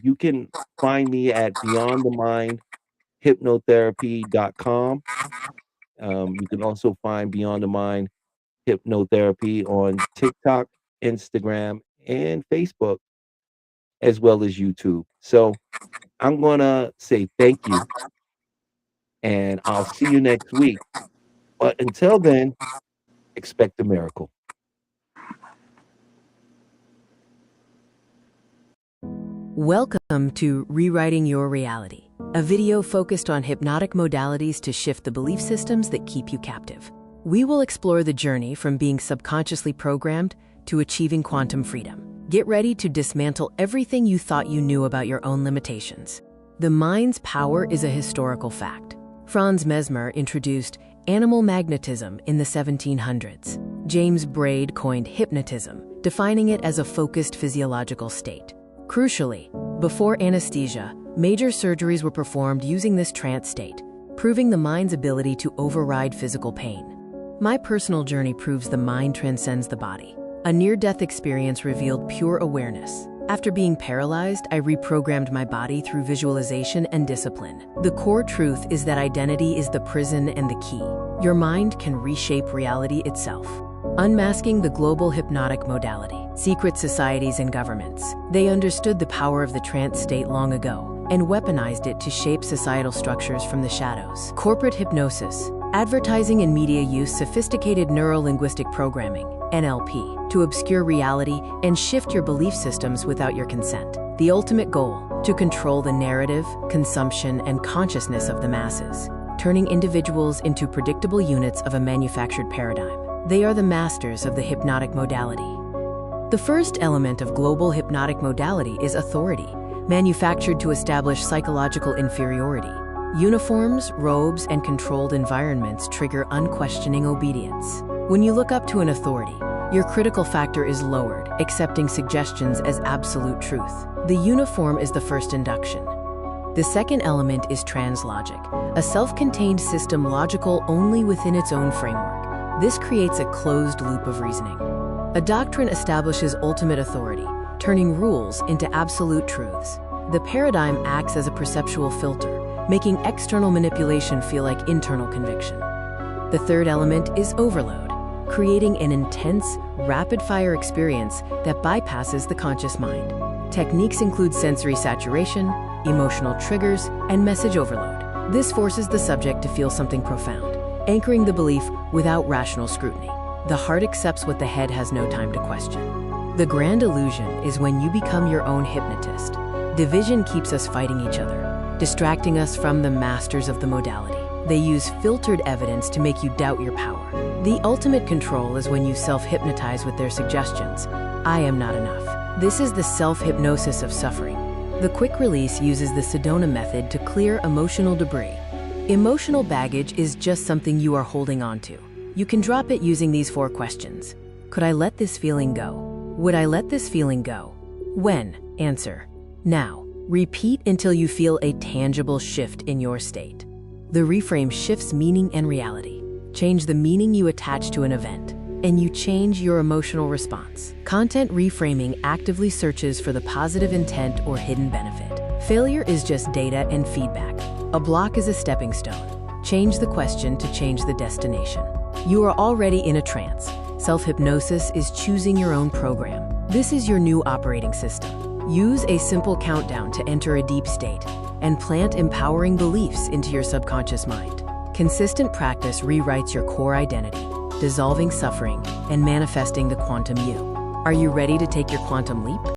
Speaker 2: You can find me at beyondthemindhypnotherapy.com. You can also find Beyond the Mind Hypnotherapy on TikTok, Instagram, and Facebook, as well as YouTube. So I'm gonna say thank you, and I'll see you next week. But until then, expect a miracle.
Speaker 1: Welcome to Rewriting Your Reality, a video focused on hypnotic modalities to shift the belief systems that keep you captive. We will explore the journey from being subconsciously programmed to achieving quantum freedom. Get ready to dismantle everything you thought you knew about your own limitations. The mind's power is a historical fact. Franz Mesmer introduced animal magnetism in the 1700s. James Braid coined hypnotism, defining it as a focused physiological state. Crucially, before anesthesia, major surgeries were performed using this trance state, proving the mind's ability to override physical pain. My personal journey proves the mind transcends the body. A near-death experience revealed pure awareness. After being paralyzed, I reprogrammed my body through visualization and discipline. The core truth is that identity is the prison and the key. Your mind can reshape reality itself. Unmasking the global hypnotic modality. Secret societies and governments. They understood the power of the trance state long ago and weaponized it to shape societal structures from the shadows. Corporate hypnosis. Advertising and media use sophisticated neuro-linguistic programming, NLP, to obscure reality and shift your belief systems without your consent. The ultimate goal, to control the narrative, consumption, and consciousness of the masses, turning individuals into predictable units of a manufactured paradigm. They are the masters of the hypnotic modality. The first element of global hypnotic modality is authority, manufactured to establish psychological inferiority. Uniforms, robes, and controlled environments trigger unquestioning obedience. When you look up to an authority, your critical factor is lowered, accepting suggestions as absolute truth. The uniform is the first induction. The second element is translogic, a self-contained system logical only within its own framework. This creates a closed loop of reasoning. A doctrine establishes ultimate authority, turning rules into absolute truths. The paradigm acts as a perceptual filter, making external manipulation feel like internal conviction. The third element is overload, creating an intense, rapid-fire experience that bypasses the conscious mind. Techniques include sensory saturation, emotional triggers, and message overload. This forces the subject to feel something profound, anchoring the belief without rational scrutiny. The heart accepts what the head has no time to question. The grand illusion is when you become your own hypnotist. Division keeps us fighting each other, distracting us from the masters of the modality. They use filtered evidence to make you doubt your power. The ultimate control is when you self-hypnotize with their suggestions. I am not enough. This is the self-hypnosis of suffering. The quick release uses the Sedona method to clear emotional debris. Emotional baggage is just something you are holding on to. You can drop it using these 4 questions. Could I let this feeling go? Would I let this feeling go? When? Answer: now. Repeat until you feel a tangible shift in your state. The reframe shifts meaning and reality. Change the meaning you attach to an event, and you change your emotional response. Content reframing actively searches for the positive intent or hidden benefit. Failure is just data and feedback. A block is a stepping stone. Change the question to change the destination. You are already in a trance. Self-hypnosis is choosing your own program. This is your new operating system. Use a simple countdown to enter a deep state and plant empowering beliefs into your subconscious mind. Consistent practice rewrites your core identity, dissolving suffering and manifesting the quantum you. Are you ready to take your quantum leap?